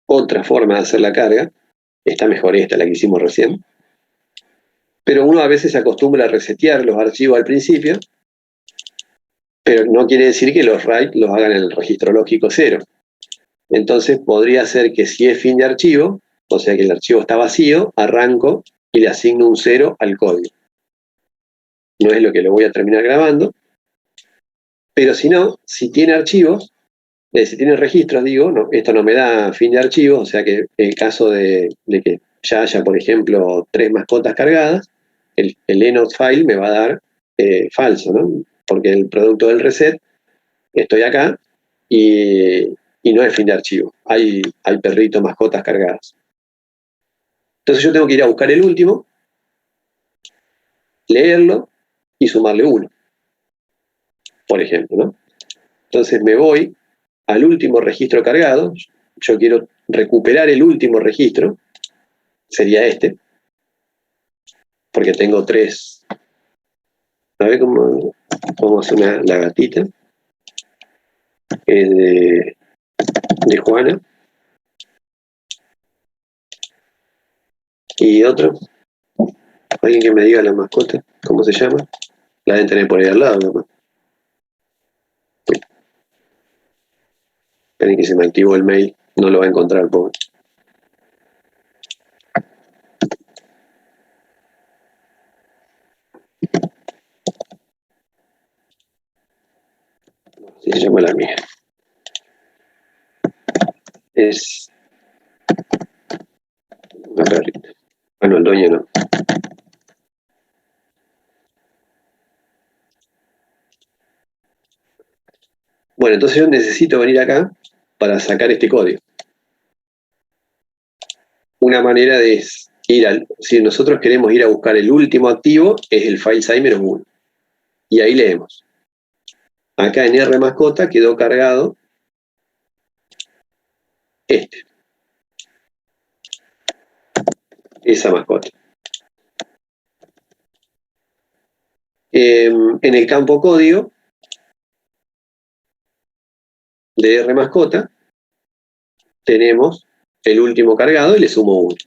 Otra forma de hacer la carga, está mejor esta, la que hicimos recién, pero uno a veces se acostumbra a resetear los archivos al principio, pero no quiere decir que los write los hagan en el registro lógico 0. Entonces podría ser que si es fin de archivo, o sea que el archivo está vacío, arranco y le asigno un 0 al código. No es lo que lo voy a terminar grabando, pero si no, si tiene archivos, si tiene registros, digo, no, esto no me da fin de archivo, o sea que en el caso de que ya haya, por ejemplo, 3 mascotas cargadas, el enode file me va a dar falso, ¿no? Porque el producto del reset, estoy acá y no es fin de archivo. Hay perritos, mascotas cargadas. Entonces yo tengo que ir a buscar el último, leerlo y sumarle 1, por ejemplo, ¿no? Entonces me voy al último registro cargado, yo quiero recuperar el último registro, sería este, porque tengo 3. A ver cómo hace la gatita. De Juana. Y otro. Alguien que me diga la mascota, ¿cómo se llama? La deben tener por ahí al lado, ¿no? Esperen que se me activó el mail, no lo va a encontrar, pobre. Sí, se llama la mía. Es una perrita. Bueno, el dueño no. Bueno, entonces yo necesito venir acá para sacar este código. Una manera de ir si nosotros queremos ir a buscar el último activo, es el file size -1. Y ahí leemos. Acá en R mascota quedó cargado esa mascota. En el campo código de R mascota tenemos el último cargado y le sumo 1.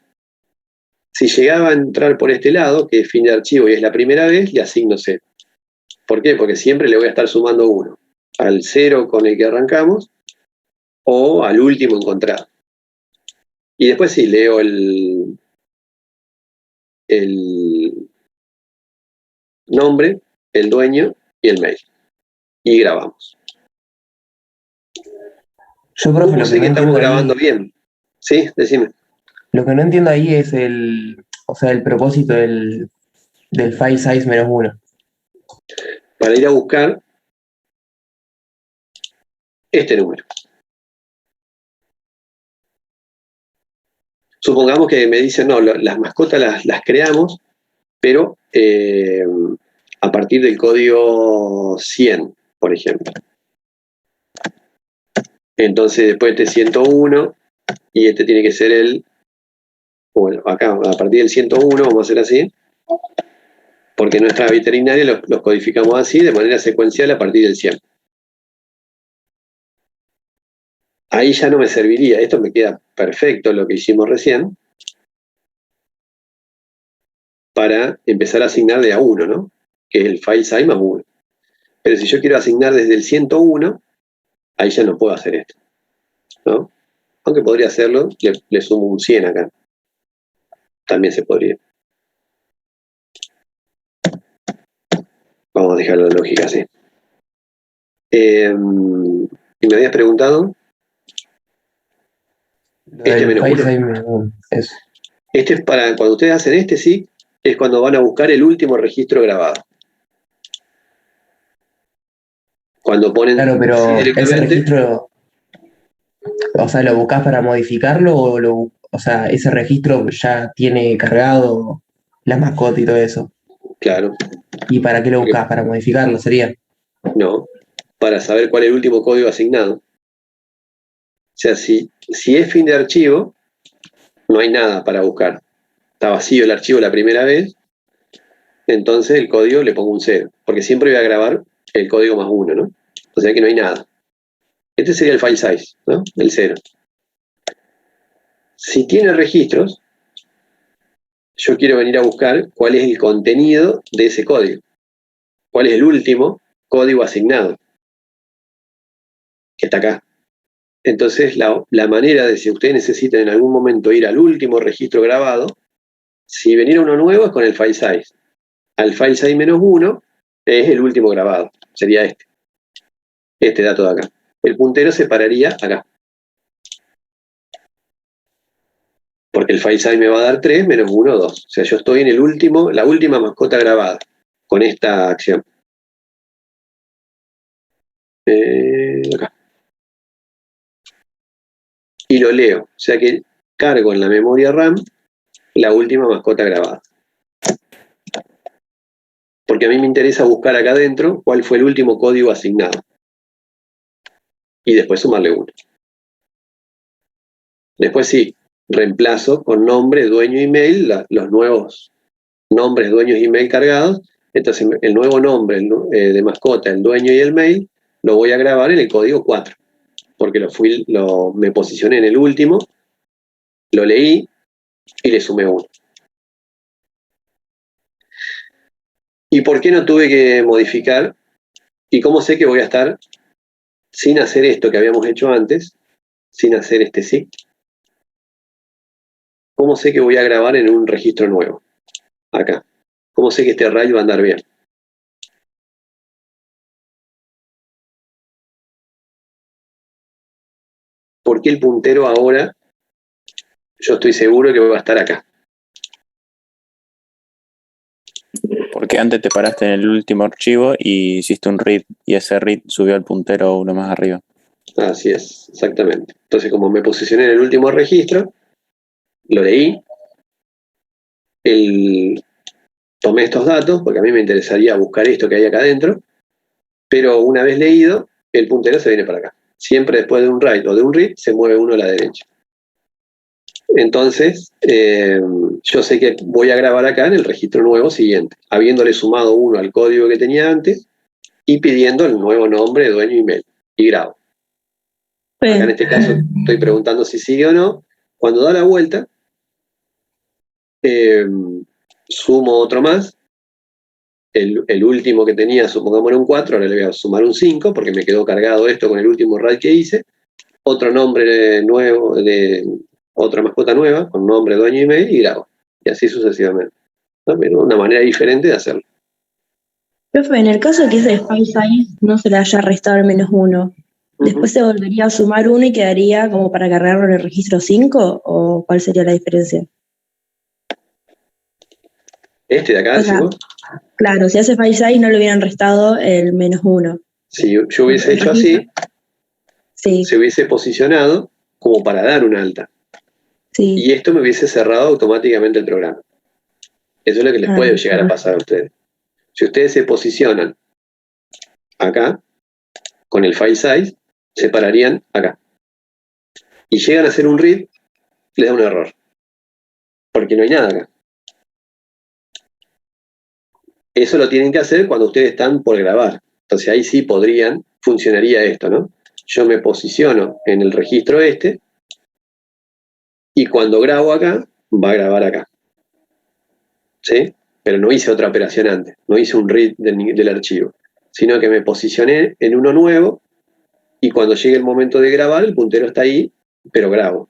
Si llegaba a entrar por este lado, que es fin de archivo y es la primera vez, le asigno 0. ¿Por qué? Porque siempre le voy a estar sumando 1 al 0 con el que arrancamos o al último encontrado. Y después sí, leo el nombre, el dueño y el mail. Y grabamos. Yo, profe, ¿Cómo sé que estamos grabando bien? Sí, decime. Lo que no entiendo ahí es el propósito del file size -1. Para ir a buscar este número. Supongamos que me dicen, no, las mascotas las creamos, pero a partir del código 100, por ejemplo. Entonces después este 101, y este tiene que ser bueno, acá, a partir del 101, vamos a hacer así, porque nuestra veterinaria los codificamos así, de manera secuencial a partir del 100. Ahí ya no me serviría, esto me queda perfecto lo que hicimos recién, para empezar a asignar de a 1, ¿no? Que es el file size +1. Pero si yo quiero asignar desde el 101, ahí ya no puedo hacer esto, ¿no? Aunque podría hacerlo, le sumo un 100 acá. También se podría. Vamos a dejar la lógica así. ¿Y me habías preguntado? Este -1. Eso. Este es para, cuando ustedes hacen este, sí, es cuando van a buscar el último registro grabado. Cuando ponen Claro, pero sí, directamente, ese registro, o sea, ¿lo buscás para modificarlo o sea, ese registro ya tiene cargado la mascota y todo eso. Claro, ¿Y para qué lo buscas? Para modificarlo, sería. no, para saber cuál es el último código asignado. O sea, si es fin de archivo, no hay nada para buscar. Está vacío el archivo la primera vez, entonces el código le pongo un 0, porque siempre voy a grabar el código más 1, ¿no? O sea que no hay nada. Este sería el file size, ¿no? El 0. Si tiene registros, yo quiero venir a buscar cuál es el contenido de ese código. ¿Cuál es el último código asignado? Que está acá. Entonces, la manera de, si ustedes necesitan en algún momento ir al último registro grabado, si venir uno nuevo es con el file size. Al file size -1 es el último grabado. Sería este dato de acá. El puntero se pararía acá. Porque el file size me va a dar 3 menos 1, 2. O sea, yo estoy en la última mascota grabada con esta acción. Acá. Y lo leo. O sea que cargo en la memoria RAM la última mascota grabada. Porque a mí me interesa buscar acá adentro cuál fue el último código asignado. Y después sumarle 1. Después sí, reemplazo con nombre, dueño y email los nuevos nombres, dueños y email cargados. Entonces el nuevo nombre de mascota, el dueño y el mail, lo voy a grabar en el código 4. Porque me posicioné en el último, lo leí y le sumé 1. ¿Y por qué no tuve que modificar? ¿Y cómo sé que voy a estar sin hacer esto que habíamos hecho antes? Sin hacer este sí. ¿Cómo sé que voy a grabar en un registro nuevo? Acá. ¿Cómo sé que este array va a andar bien? ¿Por qué el puntero ahora yo estoy seguro que va a estar acá? Porque antes te paraste en el último archivo y hiciste un read y ese read subió al puntero uno más arriba. Así es, exactamente. Entonces, como me posicioné en el último registro, lo leí, tomé estos datos, porque a mí me interesaría buscar esto que hay acá adentro, pero una vez leído, el puntero se viene para acá. Siempre después de un write o de un read, se mueve uno a la derecha. Entonces, yo sé que voy a grabar acá en el registro nuevo siguiente, habiéndole sumado 1 al código que tenía antes y pidiendo el nuevo nombre, dueño y email. Y grabo. Acá en este caso estoy preguntando si sigue o no. Cuando da la vuelta, sumo otro más. El último que tenía, supongamos un 4, ahora le voy a sumar un 5 porque me quedó cargado esto con el último write que hice. Otro nombre nuevo, de otra mascota nueva, con nombre, dueño y email, y grabo. Y así sucesivamente. ¿No? Pero una manera diferente de hacerlo. Profe, en el caso de que ese file size no se le haya restado el -1, ¿después se volvería a sumar 1 y quedaría como para cargarlo en el registro 5? ¿O cuál sería la diferencia? Este de acá, O sea, decimos, claro, si a ese file size no le hubieran restado el -1. si yo hubiese hecho así, Sí, se hubiese posicionado como para dar un alta. sí. Y esto me hubiese cerrado automáticamente el programa. Eso es lo que les puede llegar a pasar a ustedes. Si ustedes se posicionan acá, con el file size, se pararían acá. Y llegan a hacer un read, les da un error. Porque no hay nada acá. Eso lo tienen que hacer cuando ustedes están por grabar. Entonces ahí sí funcionaría esto, ¿no? Yo me posiciono en el registro este, y cuando grabo acá, va a grabar acá. ¿Sí? Pero no hice otra operación antes, no hice un read del archivo, sino que me posicioné en uno nuevo y cuando llegue el momento de grabar, el puntero está ahí, pero grabo.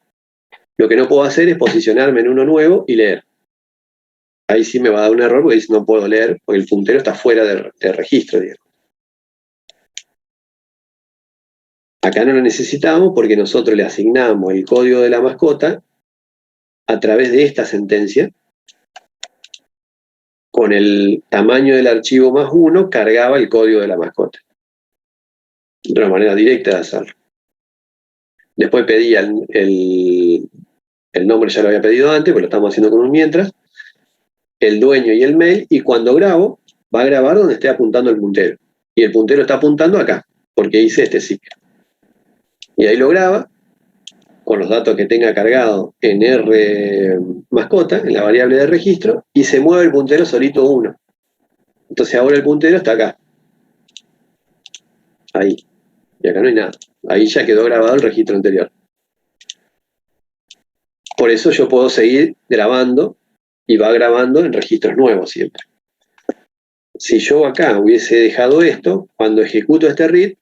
Lo que no puedo hacer es posicionarme en uno nuevo y leer. Ahí sí me va a dar un error porque no puedo leer, porque el puntero está fuera de registro, digamos. Acá no lo necesitamos porque nosotros le asignamos el código de la mascota a través de esta sentencia. Con el tamaño del archivo +1 cargaba el código de la mascota. De una manera directa de hacerlo. Después pedía el nombre, ya lo había pedido antes, porque lo estamos haciendo con un mientras. el dueño y el mail, y cuando grabo, va a grabar donde esté apuntando el puntero. Y el puntero está apuntando acá, porque hice este ciclo. Y ahí lo graba, con los datos que tenga cargado en R mascota, en la variable de registro, y se mueve el puntero solito 1. Entonces ahora el puntero está acá. Ahí. Y acá no hay nada. Ahí ya quedó grabado el registro anterior. Por eso yo puedo seguir grabando y va grabando en registros nuevos siempre. Si yo acá hubiese dejado esto, cuando ejecuto este read,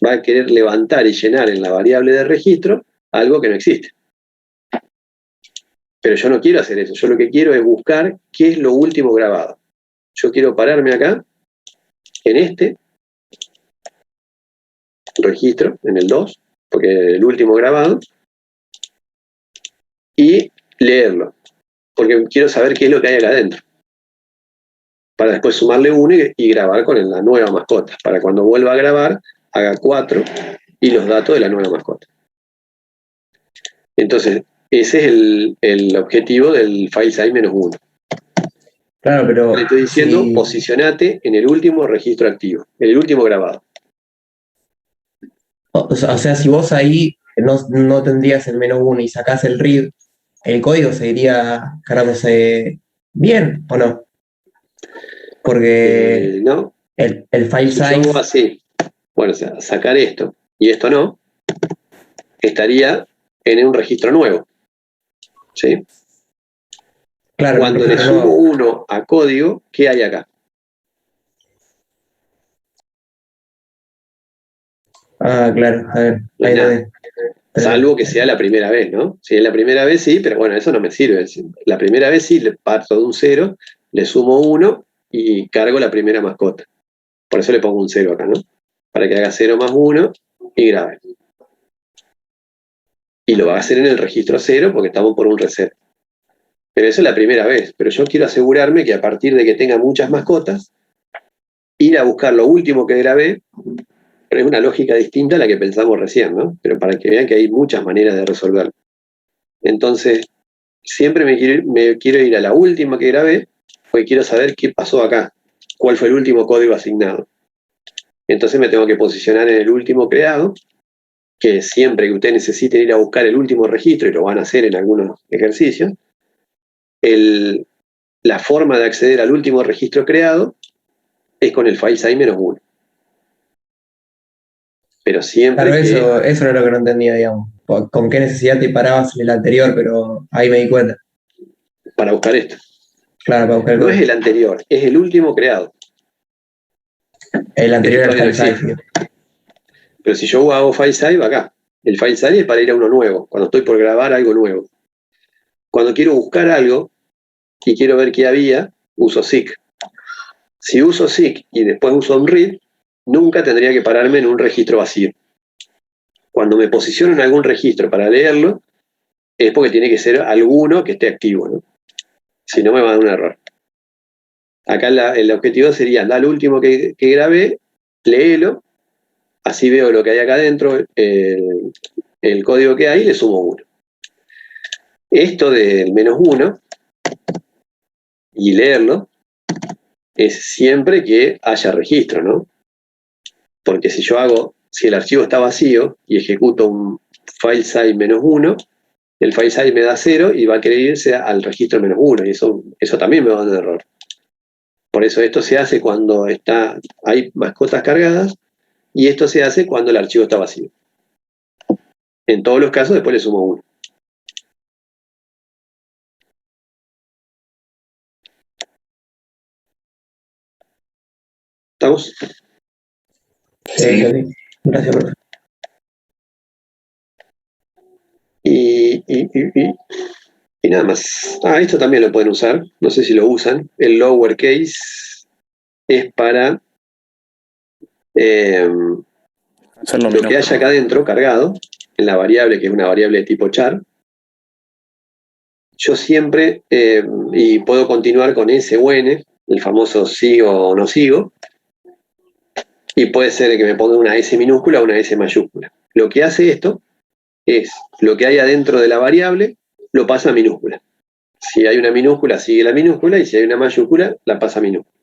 va a querer levantar y llenar en la variable de registro algo que no existe. Pero yo no quiero hacer eso. Yo lo que quiero es buscar qué es lo último grabado. Yo quiero pararme acá, en este registro, en el 2, porque es el último grabado, y leerlo, porque quiero saber qué es lo que hay acá adentro, para después sumarle 1 y grabar con la nueva mascota, para cuando vuelva a grabar, haga 4 y los datos de la nueva mascota. Entonces, ese es el objetivo del file size -1. Claro, pero Le estoy diciendo, si, posicionate en el último registro activo, en el último grabado. o sea, si vos ahí no tendrías el -1 y sacás el read, ¿el código seguiría cargándose bien o no? Porque ¿No? el file Si yo hago size, así, bueno, o sea, sacar esto y esto no, estaría en un registro nuevo. ¿Sí? claro, en un Cuando le registro sumo nuevo. 1 a código, ¿qué hay acá? Ah, claro, a ver, No hay ahí lo nada. ves. Salvo que sea la primera vez, ¿no? Si es la primera vez, sí, pero bueno, eso no me sirve. La primera vez sí, le parto de un 0, le sumo 1 y cargo la primera mascota. Por eso le pongo un 0 acá, ¿no? Para que haga 0 más 1 y grabe. Y lo va a hacer en el registro 0 porque estamos por un reset. Pero eso es la primera vez. Pero yo quiero asegurarme que a partir de que tenga muchas mascotas, ir a buscar lo último que grabé, pero es una lógica distinta a la que pensamos recién, ¿no? Pero para que vean que hay muchas maneras de resolverlo. Entonces, siempre me quiero ir a la última que grabé, porque quiero saber qué pasó acá, cuál fue el último código asignado. Entonces me tengo que posicionar en el último creado, que siempre que ustedes necesiten ir a buscar el último registro, y lo van a hacer en algunos ejercicios, la forma de acceder al último registro creado es con el file size -1. Pero siempre Claro, que, eso era lo que no entendía, digamos. ¿Con qué necesidad te parabas en el anterior? Pero ahí me di cuenta. para buscar esto, Claro, para buscar el no es código. el anterior, es el último creado, El el que anterior al todavía no file existe. size. Pero si yo hago file size, va acá. El file size es para ir a uno nuevo, cuando estoy por grabar algo nuevo. Cuando quiero buscar algo y quiero ver qué había, uso seek. Si uso seek y después uso un read, nunca tendría que pararme en un registro vacío. Cuando me posiciono en algún registro para leerlo, es porque tiene que ser alguno que esté activo, ¿no? Si no, me va a dar un error. Acá el objetivo sería dar al último que grabé, léelo, así veo lo que hay acá adentro, el código que hay, y le sumo 1. Esto del -1 y leerlo es siempre que haya registro, ¿no? Porque si el archivo está vacío y ejecuto un file size -1, el file size me da 0 y va a querer irse al registro -1, y eso también me va a dar un error. Por eso esto se hace cuando hay mascotas cargadas, y esto se hace cuando el archivo está vacío. En todos los casos, después le sumo 1. ¿Estamos? Sí. Gracias, profe. Y nada más. Esto también lo pueden usar. No sé si lo usan. El lowercase es para Hacerlo lo que haya acá adentro cargado, en la variable, que es una variable de tipo char. Yo siempre, y puedo continuar con S o N, el famoso sigo o no sigo, y puede ser que me ponga una S minúscula o una S mayúscula. Lo que hace esto es lo que hay adentro de la variable, lo pasa a minúscula. Si hay una minúscula, sigue la minúscula, y si hay una mayúscula, la pasa a minúscula.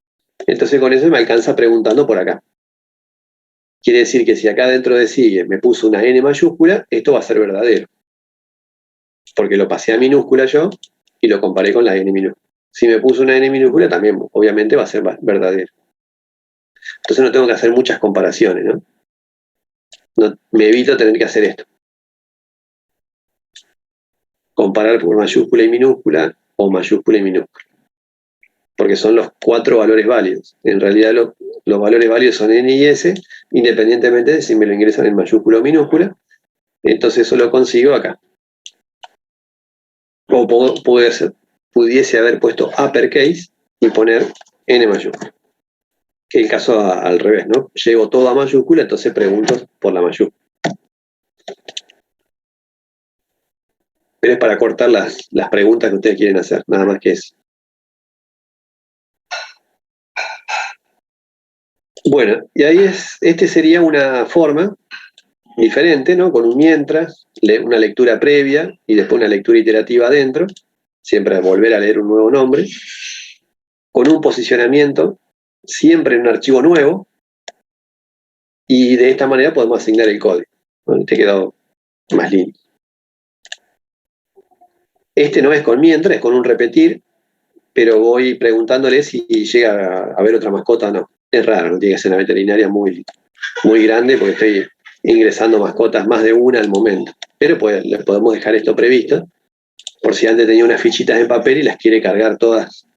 Entonces con eso me alcanza preguntando por acá. Quiere decir que si acá dentro de sigue me puso una N mayúscula, esto va a ser verdadero. Porque lo pasé a minúscula yo y lo comparé con la N minúscula. Si me puso una N minúscula, también obviamente va a ser verdadero. Entonces no tengo que hacer muchas comparaciones, ¿no? Me evito tener que hacer esto. Comparar por mayúscula y minúscula o mayúscula y minúscula. Porque son los 4 valores válidos. En realidad los valores válidos son N y S, independientemente de si me lo ingresan en mayúscula o minúscula. Entonces eso lo consigo acá. O pudiese haber puesto uppercase y poner N mayúscula. Que es el caso al revés, ¿no? Llevo todo a mayúscula, entonces pregunto por la mayúscula. Pero es para cortar las preguntas que ustedes quieren hacer, nada más que eso. Bueno, y ahí este sería una forma diferente, ¿no? Con un mientras, una lectura previa y después una lectura iterativa adentro, siempre volver a leer un nuevo nombre, con un posicionamiento, siempre en un archivo nuevo, y de esta manera podemos asignar el código. Bueno, te quedó más lindo. Este no es con mientras, es con un repetir, pero voy preguntándole si llega a haber otra mascota o no. Es raro, no tiene que ser una veterinaria muy grande porque estoy ingresando mascotas más de una al momento. Pero le podemos dejar esto previsto, por si antes tenía unas fichitas en papel y las quiere cargar todas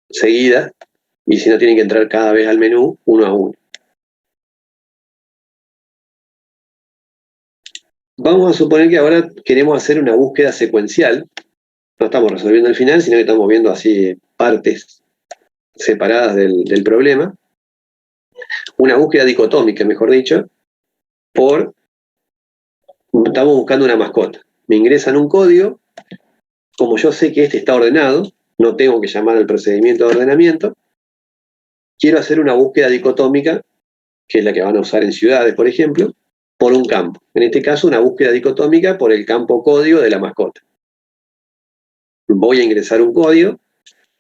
seguidas, y si no tienen que entrar cada vez al menú, uno a uno. Vamos a suponer que ahora queremos hacer una búsqueda secuencial. No estamos resolviendo el final, sino que estamos viendo así partes separadas del problema. Una búsqueda dicotómica, mejor dicho, estamos buscando una mascota. Me ingresan un código, como yo sé que este está ordenado, no tengo que llamar al procedimiento de ordenamiento, quiero hacer una búsqueda dicotómica, que es la que van a usar en ciudades, por ejemplo, por un campo. En este caso, una búsqueda dicotómica por el campo código de la mascota. Voy a ingresar un código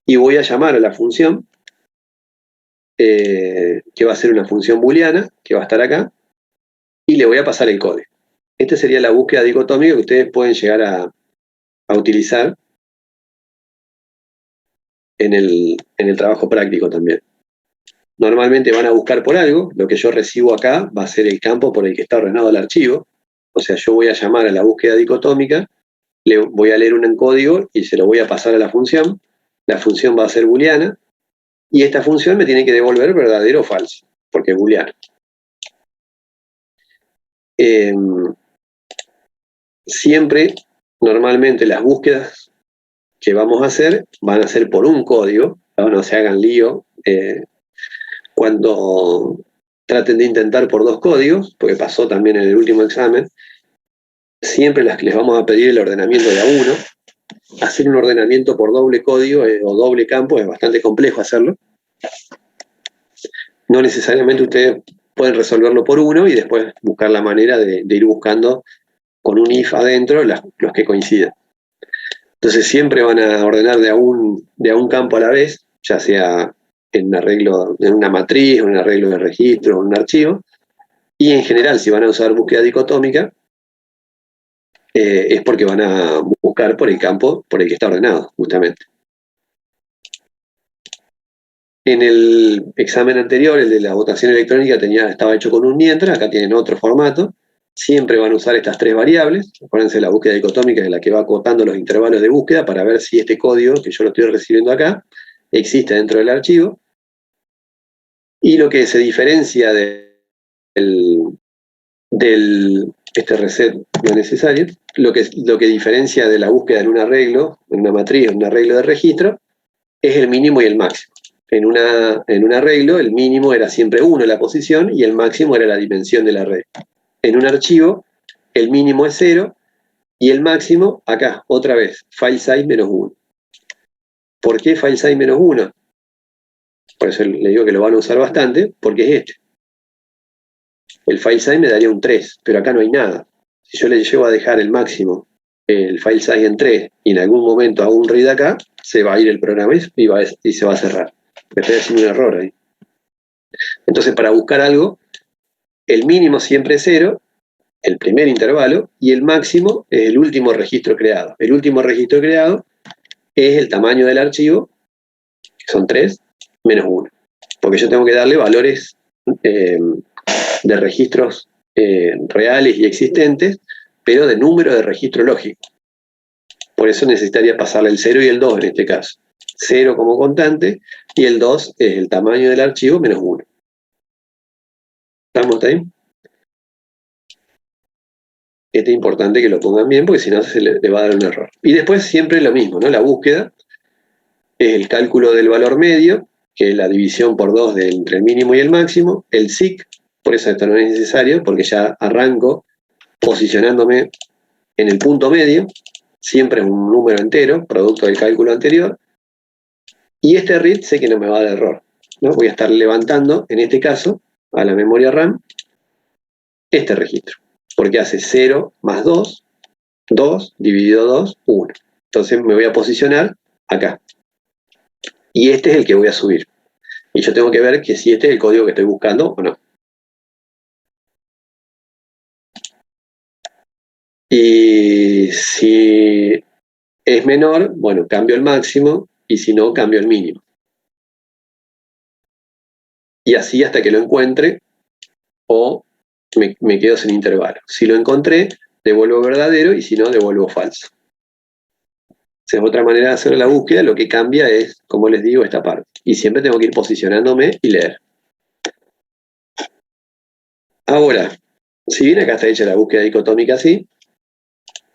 y voy a llamar a la función, que va a ser una función booleana, que va a estar acá, y le voy a pasar el código. Esta sería la búsqueda dicotómica que ustedes pueden llegar a utilizar en el trabajo práctico también. Normalmente van a buscar por algo, lo que yo recibo acá va a ser el campo por el que está ordenado el archivo, o sea, yo voy a llamar a la búsqueda dicotómica, le voy a leer un código y se lo voy a pasar a la función va a ser booleana, y esta función me tiene que devolver verdadero o falso, porque es booleana. Siempre, normalmente las búsquedas que vamos a hacer van a ser por un código, no se hagan lío cuando traten de intentar por 2 códigos, porque pasó también en el último examen. Siempre les vamos a pedir el ordenamiento de a uno. Hacer un ordenamiento por doble código o doble campo es bastante complejo hacerlo. No necesariamente ustedes pueden resolverlo por uno y después buscar la manera de ir buscando con un if adentro los que coincidan. Entonces siempre van a ordenar de a un campo a la vez, ya sea en un arreglo, en una matriz, en un arreglo de registro, en un archivo, y en general si van a usar búsqueda dicotómica, es porque van a buscar por el campo por el que está ordenado, justamente. En el examen anterior, el de la votación electrónica, estaba hecho con un mientras, acá tienen otro formato. Siempre van a usar estas 3 variables. Acuérdense, la búsqueda dicotómica es la que va acotando los intervalos de búsqueda para ver si este código, que yo lo estoy recibiendo acá, existe dentro del archivo. Y lo que se diferencia este reset no es necesario, lo que diferencia de la búsqueda en un arreglo, en una matriz, en un arreglo de registro, es el mínimo y el máximo. En un arreglo, el mínimo era siempre 1 la posición y el máximo era la dimensión del arreglo. En un archivo, el mínimo es 0 y el máximo, acá, otra vez, file size menos 1. ¿Por qué file size menos 1? Por eso le digo que lo van a usar bastante, porque es este. El file size me daría un 3, pero acá no hay nada. Si yo le llego a dejar el máximo el file size en 3 y en algún momento hago un read acá, se va a ir el programa y se va a cerrar. Estoy haciendo un error ahí. Entonces, para buscar algo, el mínimo siempre es 0, el primer intervalo, y el máximo es el último registro creado. El último registro creado es el tamaño del archivo, que son 3, menos 1. Porque yo tengo que darle valores de registros reales y existentes, pero de número de registro lógico. Por eso necesitaría pasarle el 0 y el 2 en este caso. 0 como constante y el 2 es el tamaño del archivo menos 1. ¿Estamos ahí? Este es importante que lo pongan bien porque si no se le va a dar un error. Y después siempre lo mismo, ¿no? La búsqueda es el cálculo del valor medio, que es la división por 2 entre el mínimo y el máximo, el SIC, por eso esto no es necesario, porque ya arranco posicionándome en el punto medio, siempre es un número entero, producto del cálculo anterior, y este read sé que no me va a dar error, ¿no? Voy a estar levantando, en este caso, a la memoria RAM, este registro, porque hace 0 más 2, 2 dividido 2, 1. Entonces me voy a posicionar acá. Y este es el que voy a subir. Y yo tengo que ver que si este es el código que estoy buscando o no. Y si es menor, bueno, cambio el máximo, y si no, cambio el mínimo. Y así hasta que lo encuentre, o me quedo sin intervalo. Si lo encontré, devuelvo verdadero, y si no, devuelvo falso. Esa es otra manera de hacer la búsqueda, lo que cambia es, como les digo, esta parte. Y siempre tengo que ir posicionándome y leer. Ahora, si bien acá está hecha la búsqueda dicotómica así,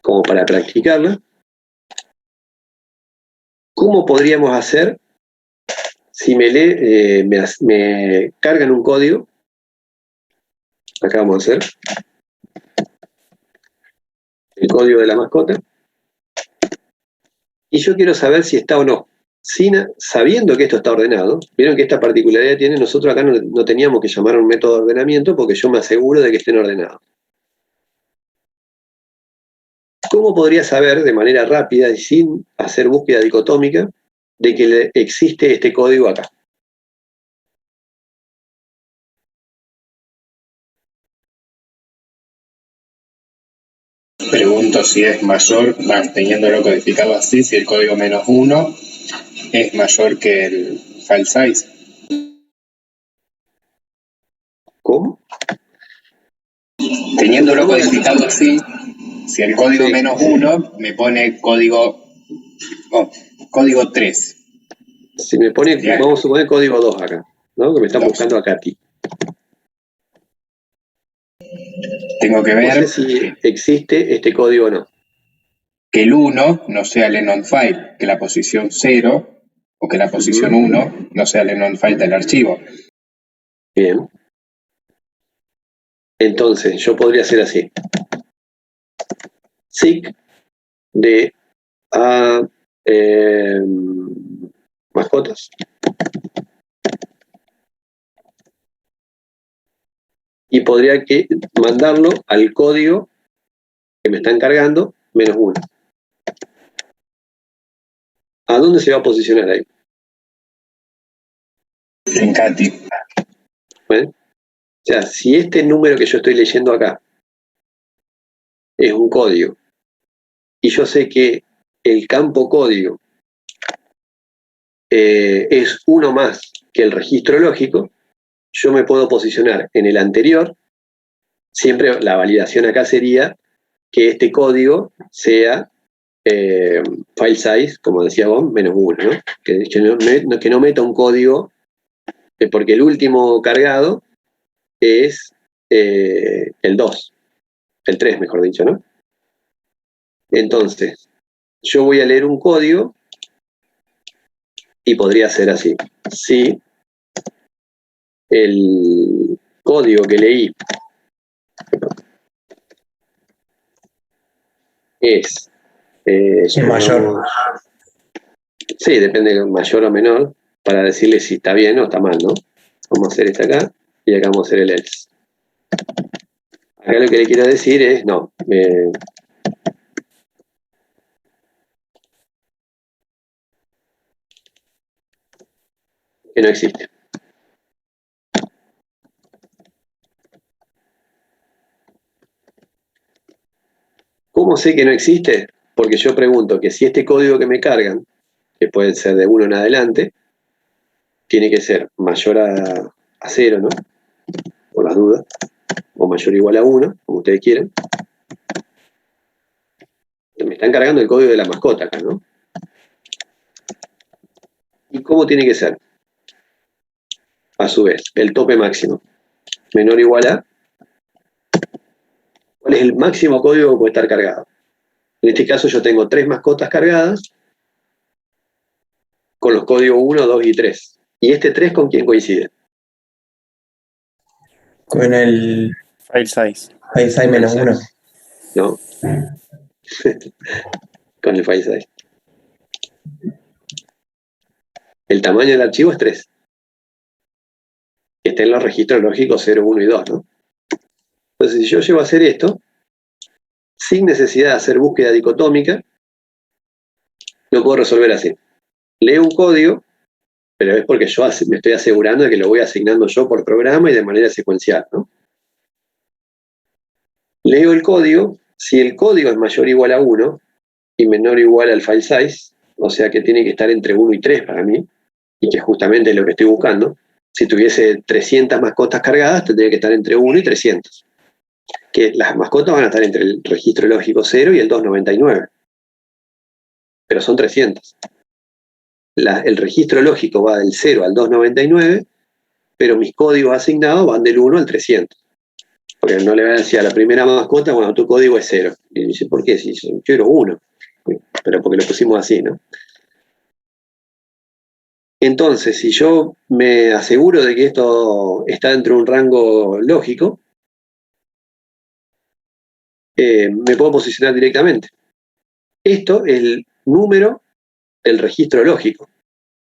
como para practicarla, ¿cómo podríamos hacer si me cargan un código? Acá vamos a hacer el código de la mascota. Y yo quiero saber si está o no. Sabiendo que esto está ordenado, vieron que esta particularidad tiene, nosotros acá no teníamos que llamar a un método de ordenamiento porque yo me aseguro de que estén ordenados. ¿Cómo podría saber de manera rápida y sin hacer búsqueda dicotómica de que existe este código acá? Pregunto si es mayor, teniéndolo codificado así, si el código -1 es mayor que el file size. ¿Cómo? Teniéndolo codificado así, si el código Sí. -1 me pone código 3. Si me pone, vamos a suponer código 2 acá, ¿no? Que me están 2. buscando acá a ti. Tengo que ver No sé si existe este código o no. que el 1 no sea el env file, que la posición 0 o que la posición 1 no sea el env file del archivo. Bien. Entonces, yo podría hacer así. SIC de a mascotas. Y podría mandarlo al código que me están cargando, -1. ¿A dónde se va a posicionar ahí? En Cati. ¿Bueno? O sea, si este número que yo estoy leyendo acá es un código, y yo sé que el campo código es uno más que el registro lógico, yo me puedo posicionar en el anterior. Siempre la validación acá sería que este código sea file size, como decía vos, -1, ¿no? Que no meta un código, porque el último cargado es el 2, el 3, mejor dicho, ¿no? Entonces, yo voy a leer un código y podría ser así. Si el código que leí es mayor. Sí, depende de mayor o menor, para decirle si está bien o está mal, ¿no? Vamos a hacer este acá y acá vamos a hacer el else. Acá lo que le quiero decir es, no, que no existe. ¿Cómo sé que no existe? Porque yo pregunto que si este código que me cargan, que puede ser de 1 en adelante, tiene que ser mayor a 0, ¿no? Por las dudas, o mayor o igual a 1, como ustedes quieran. Me están cargando el código de la mascota acá, ¿no? ¿Y cómo tiene que ser? A su vez, el tope máximo, menor o igual a... ¿Cuál es el máximo código que puede estar cargado? En este caso yo tengo 3 mascotas cargadas con los códigos 1, 2 y 3. ¿Y este 3 con quién coincide? Con el File size. file size menos 1. ¿No? Con el file size. El tamaño del archivo es 3. Está en los registros lógicos 0, 1 y 2, ¿no? Entonces, si yo llego a hacer esto, sin necesidad de hacer búsqueda dicotómica, lo puedo resolver así. Leo un código, pero es porque yo me estoy asegurando de que lo voy asignando yo por programa y de manera secuencial, ¿no? Leo el código, si el código es mayor o igual a 1 y menor o igual al file size, o sea que tiene que estar entre 1 y 3 para mí, y que justamente es lo que estoy buscando. Si tuviese 300 mascotas cargadas, tendría que estar entre 1 y 300. Que las mascotas van a estar entre el registro lógico 0 y el 299. Pero son 300. El registro lógico va del 0 al 299, pero mis códigos asignados van del 1 al 300. Porque no le voy a decir a la primera mascota, bueno, tu código es 0. Y dice, ¿por qué? Si yo quiero 1. Pero porque lo pusimos así, ¿no? Entonces, si yo me aseguro de que esto está dentro de un rango lógico, me puedo posicionar directamente. Esto es el número del registro lógico.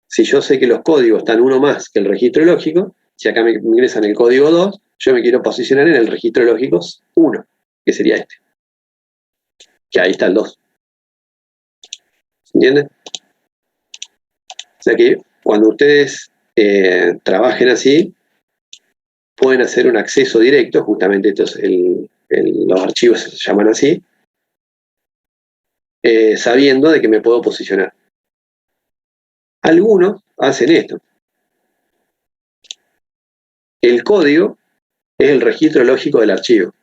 Si yo sé que los códigos están uno más que el registro lógico, si acá me ingresan el código 2, yo me quiero posicionar en el registro lógico 1, que sería este. Que ahí está el 2. ¿Se entiende? O sea que cuando ustedes trabajen así, pueden hacer un acceso directo, justamente estos, los archivos se llaman así, sabiendo de que me puedo posicionar. Algunos hacen esto. El código es el registro lógico del archivo.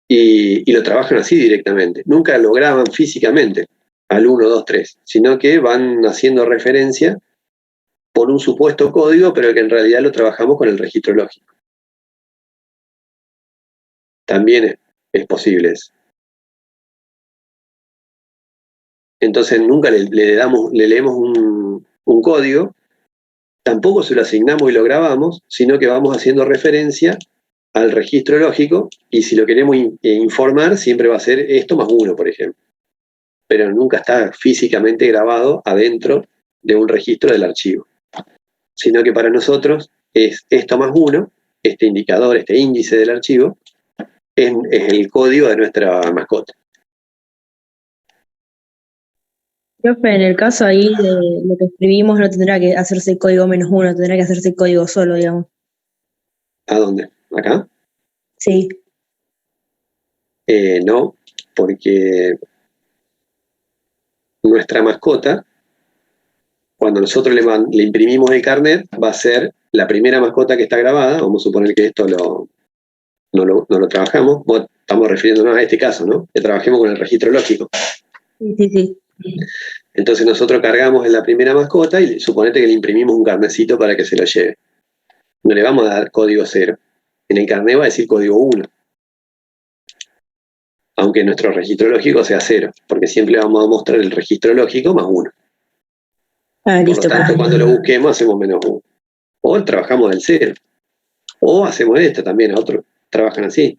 Y lo trabajan así directamente. Nunca lo graban físicamente al 1, 2, 3, sino que van haciendo referencia por un supuesto código, pero que en realidad lo trabajamos con el registro lógico. También es posible eso. Entonces nunca le leemos un código, tampoco se lo asignamos y lo grabamos, sino que vamos haciendo referencia al registro lógico, y si lo queremos informar, siempre va a ser esto más 1, por ejemplo. Pero nunca está físicamente grabado adentro de un registro del archivo. Sino que para nosotros es esto más 1, este indicador, este índice del archivo, es el código de nuestra mascota. Profe, en el caso ahí de lo que escribimos no tendrá que hacerse código -1, tendrá que hacerse código solo, digamos. ¿A dónde? ¿Acá? Sí. No, porque nuestra mascota, cuando nosotros le imprimimos el carnet, va a ser la primera mascota que está grabada. Vamos a suponer que esto no lo trabajamos. Estamos refiriéndonos a este caso, ¿no? Que trabajemos con el registro lógico. Sí. Entonces nosotros cargamos en la primera mascota y suponete que le imprimimos un carnecito para que se lo lleve. No le vamos a dar código 0. En el carnet va a decir código 1. Aunque nuestro registro lógico sea 0, porque siempre le vamos a mostrar el registro lógico más 1. Ah, listo. Por lo tanto, cuando lo busquemos hacemos -1. O trabajamos del 0. O hacemos esto también, otros trabajan así.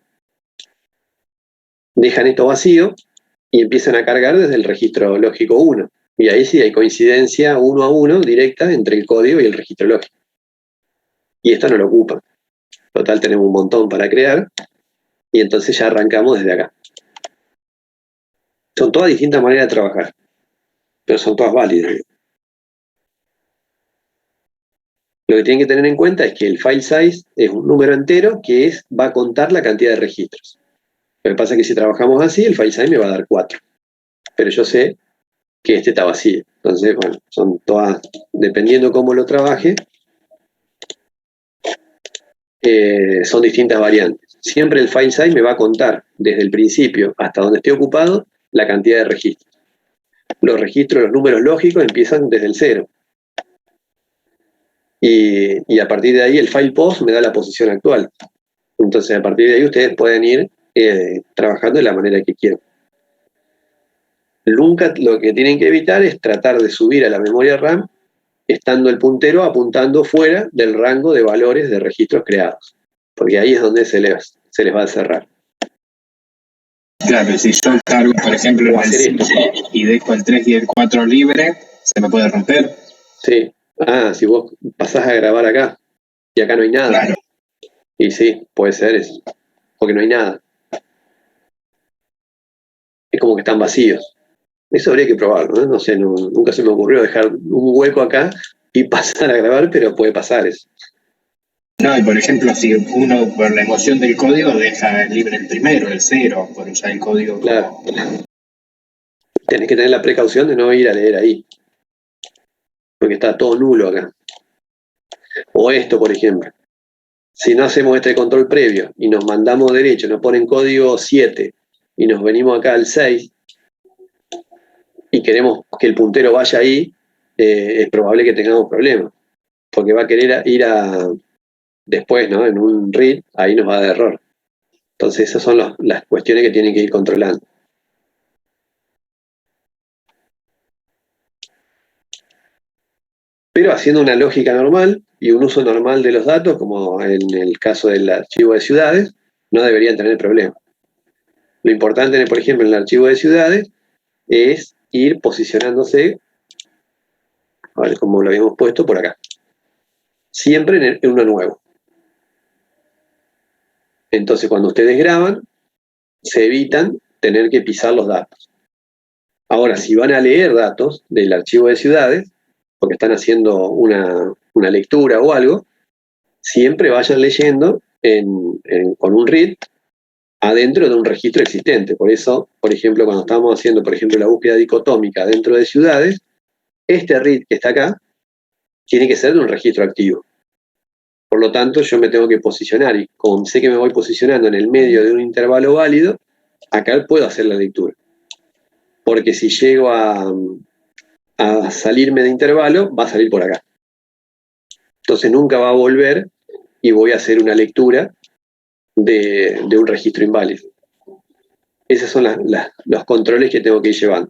Dejan esto vacío y empiezan a cargar desde el registro lógico 1. Y ahí sí hay coincidencia 1 a 1 directa entre el código y el registro lógico. Y esto no lo ocupa. Total, tenemos un montón para crear y entonces ya arrancamos desde acá. Son todas distintas maneras de trabajar, pero son todas válidas. Lo que tienen que tener en cuenta es que el file size es un número entero que va a contar la cantidad de registros. Lo que pasa es que si trabajamos así, el file size me va a dar 4. Pero yo sé que este está vacío. Entonces, bueno, son todas, dependiendo cómo lo trabaje, son distintas variantes. Siempre el file size me va a contar desde el principio hasta donde esté ocupado la cantidad de registros. Los registros, los números lógicos empiezan desde el 0. Y a partir de ahí el file post me da la posición actual. Entonces a partir de ahí ustedes pueden ir trabajando de la manera que quieran. Nunca lo que tienen que evitar es tratar de subir a la memoria RAM estando el puntero apuntando fuera del rango de valores de registros creados, porque ahí es donde se les va a cerrar. Claro, si yo cargo, por ejemplo, el 5 y dejo el 3 y el 4 libre, ¿se me puede romper? Sí. Si vos pasás a grabar acá y acá no hay nada. Claro. Y sí, puede ser eso, porque no hay nada. Es como que están vacíos. Eso habría que probarlo, ¿no? No sé, nunca se me ocurrió dejar un hueco acá y pasar a grabar, pero puede pasar eso. No, y por ejemplo, si uno por la emoción del código deja libre el primero, el 0, por usar el código. Claro. Tenés que tener la precaución de no ir a leer ahí, porque está todo nulo acá. O esto, por ejemplo. Si no hacemos este control previo y nos mandamos derecho, nos ponen código 7 y nos venimos acá al 6 y queremos que el puntero vaya ahí, es probable que tengamos problemas, porque va a querer ir después, ¿no? En un read, ahí nos va a dar error. Entonces esas son las cuestiones que tienen que ir controlando. Pero haciendo una lógica normal y un uso normal de los datos, como en el caso del archivo de ciudades, no deberían tener problema. Lo importante, por ejemplo, en el archivo de ciudades, es ir posicionándose, a ver, como lo habíamos puesto por acá, siempre en uno nuevo. Entonces, cuando ustedes graban, se evitan tener que pisar los datos. Ahora, si van a leer datos del archivo de ciudades, porque están haciendo una lectura o algo, siempre vayan leyendo con un read adentro de un registro existente. Por eso, por ejemplo, cuando estamos haciendo, por ejemplo, la búsqueda dicotómica dentro de ciudades, este read que está acá tiene que ser de un registro activo. Por lo tanto, yo me tengo que posicionar, y como sé que me voy posicionando en el medio de un intervalo válido, acá puedo hacer la lectura. Porque si llego a salirme de intervalo, va a salir por acá. Entonces nunca va a volver y voy a hacer una lectura de un registro inválido. Esos son los controles que tengo que ir llevando.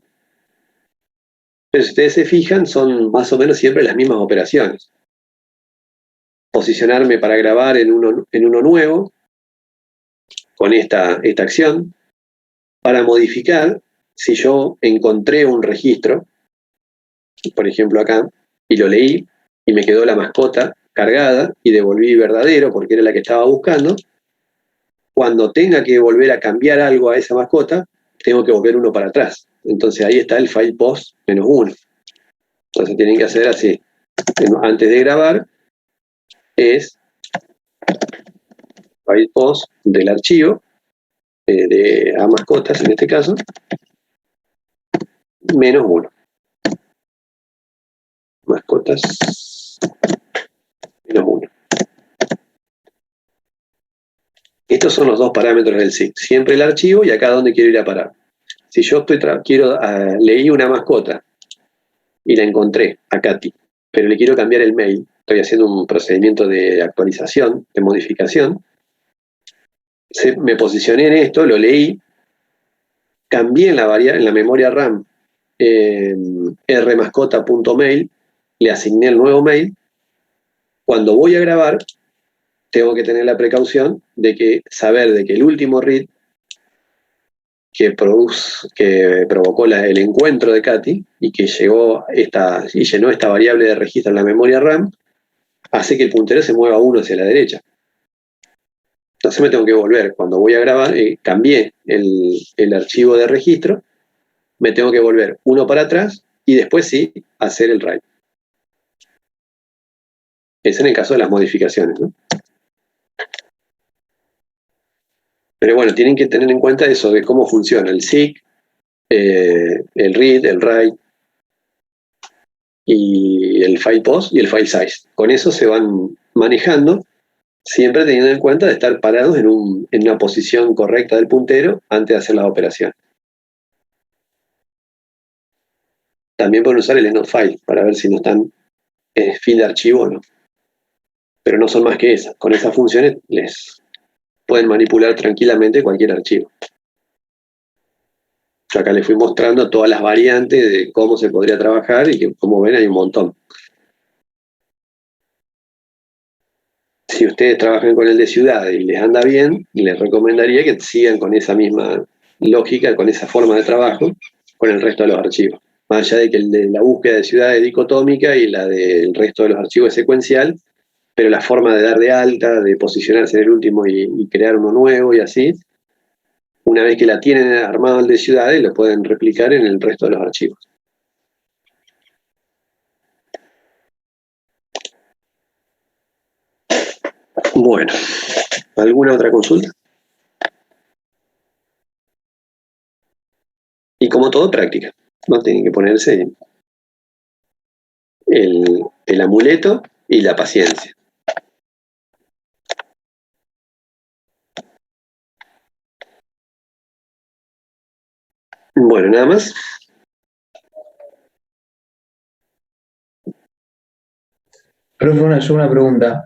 Pero si ustedes se fijan, son más o menos siempre las mismas operaciones. Posicionarme para grabar en uno nuevo, con esta acción, para modificar, si yo encontré un registro, por ejemplo acá, y lo leí, y me quedó la mascota cargada, y devolví verdadero, porque era la que estaba buscando, cuando tenga que volver a cambiar algo a esa mascota, tengo que volver uno para atrás. Entonces ahí está el file post -1. Entonces tienen que hacer así. Antes de grabar, es file post del archivo, de a mascotas en este caso, -1. Mascotas, -1. Estos son los dos parámetros del SIG. Siempre el archivo y acá donde quiero ir a parar. Si yo leí una mascota y la encontré a Katy, pero le quiero cambiar el mail, estoy haciendo un procedimiento de actualización, de modificación, me posicioné en esto, lo leí, cambié en la memoria RAM rmascota.mail, le asigné el nuevo mail. Cuando voy a grabar, tengo que tener la precaución de saber de que el último read que provocó el encuentro de Katy y que llenó esta variable de registro en la memoria RAM, hace que el puntero se mueva uno hacia la derecha. Entonces me tengo que volver. Cuando voy a grabar, cambié el archivo de registro, me tengo que volver uno para atrás y después sí hacer el write. Es en el caso de las modificaciones, ¿no? Pero bueno, tienen que tener en cuenta eso de cómo funciona el seek, el read, el write, y el file post y el file size. Con eso se van manejando, siempre teniendo en cuenta de estar parados en una posición correcta del puntero antes de hacer la operación. También pueden usar el end of file para ver si no están en fin de archivo o no. Pero no son más que esas. Con esas funciones les pueden manipular tranquilamente cualquier archivo. Yo acá les fui mostrando todas las variantes de cómo se podría trabajar y que, como ven, hay un montón. Si ustedes trabajan con el de ciudad y les anda bien, les recomendaría que sigan con esa misma lógica, con esa forma de trabajo, con el resto de los archivos. Más allá de que el de la búsqueda de ciudad es dicotómica y la del resto de los archivos es secuencial, pero la forma de dar de alta, de posicionarse en el último y crear uno nuevo y así, una vez que la tienen armado el de ciudades, lo pueden replicar en el resto de los archivos. Bueno, ¿alguna otra consulta? Y como todo, práctica. No tienen que ponerse el amuleto y la paciencia. Bueno, nada más. Profe, yo una pregunta.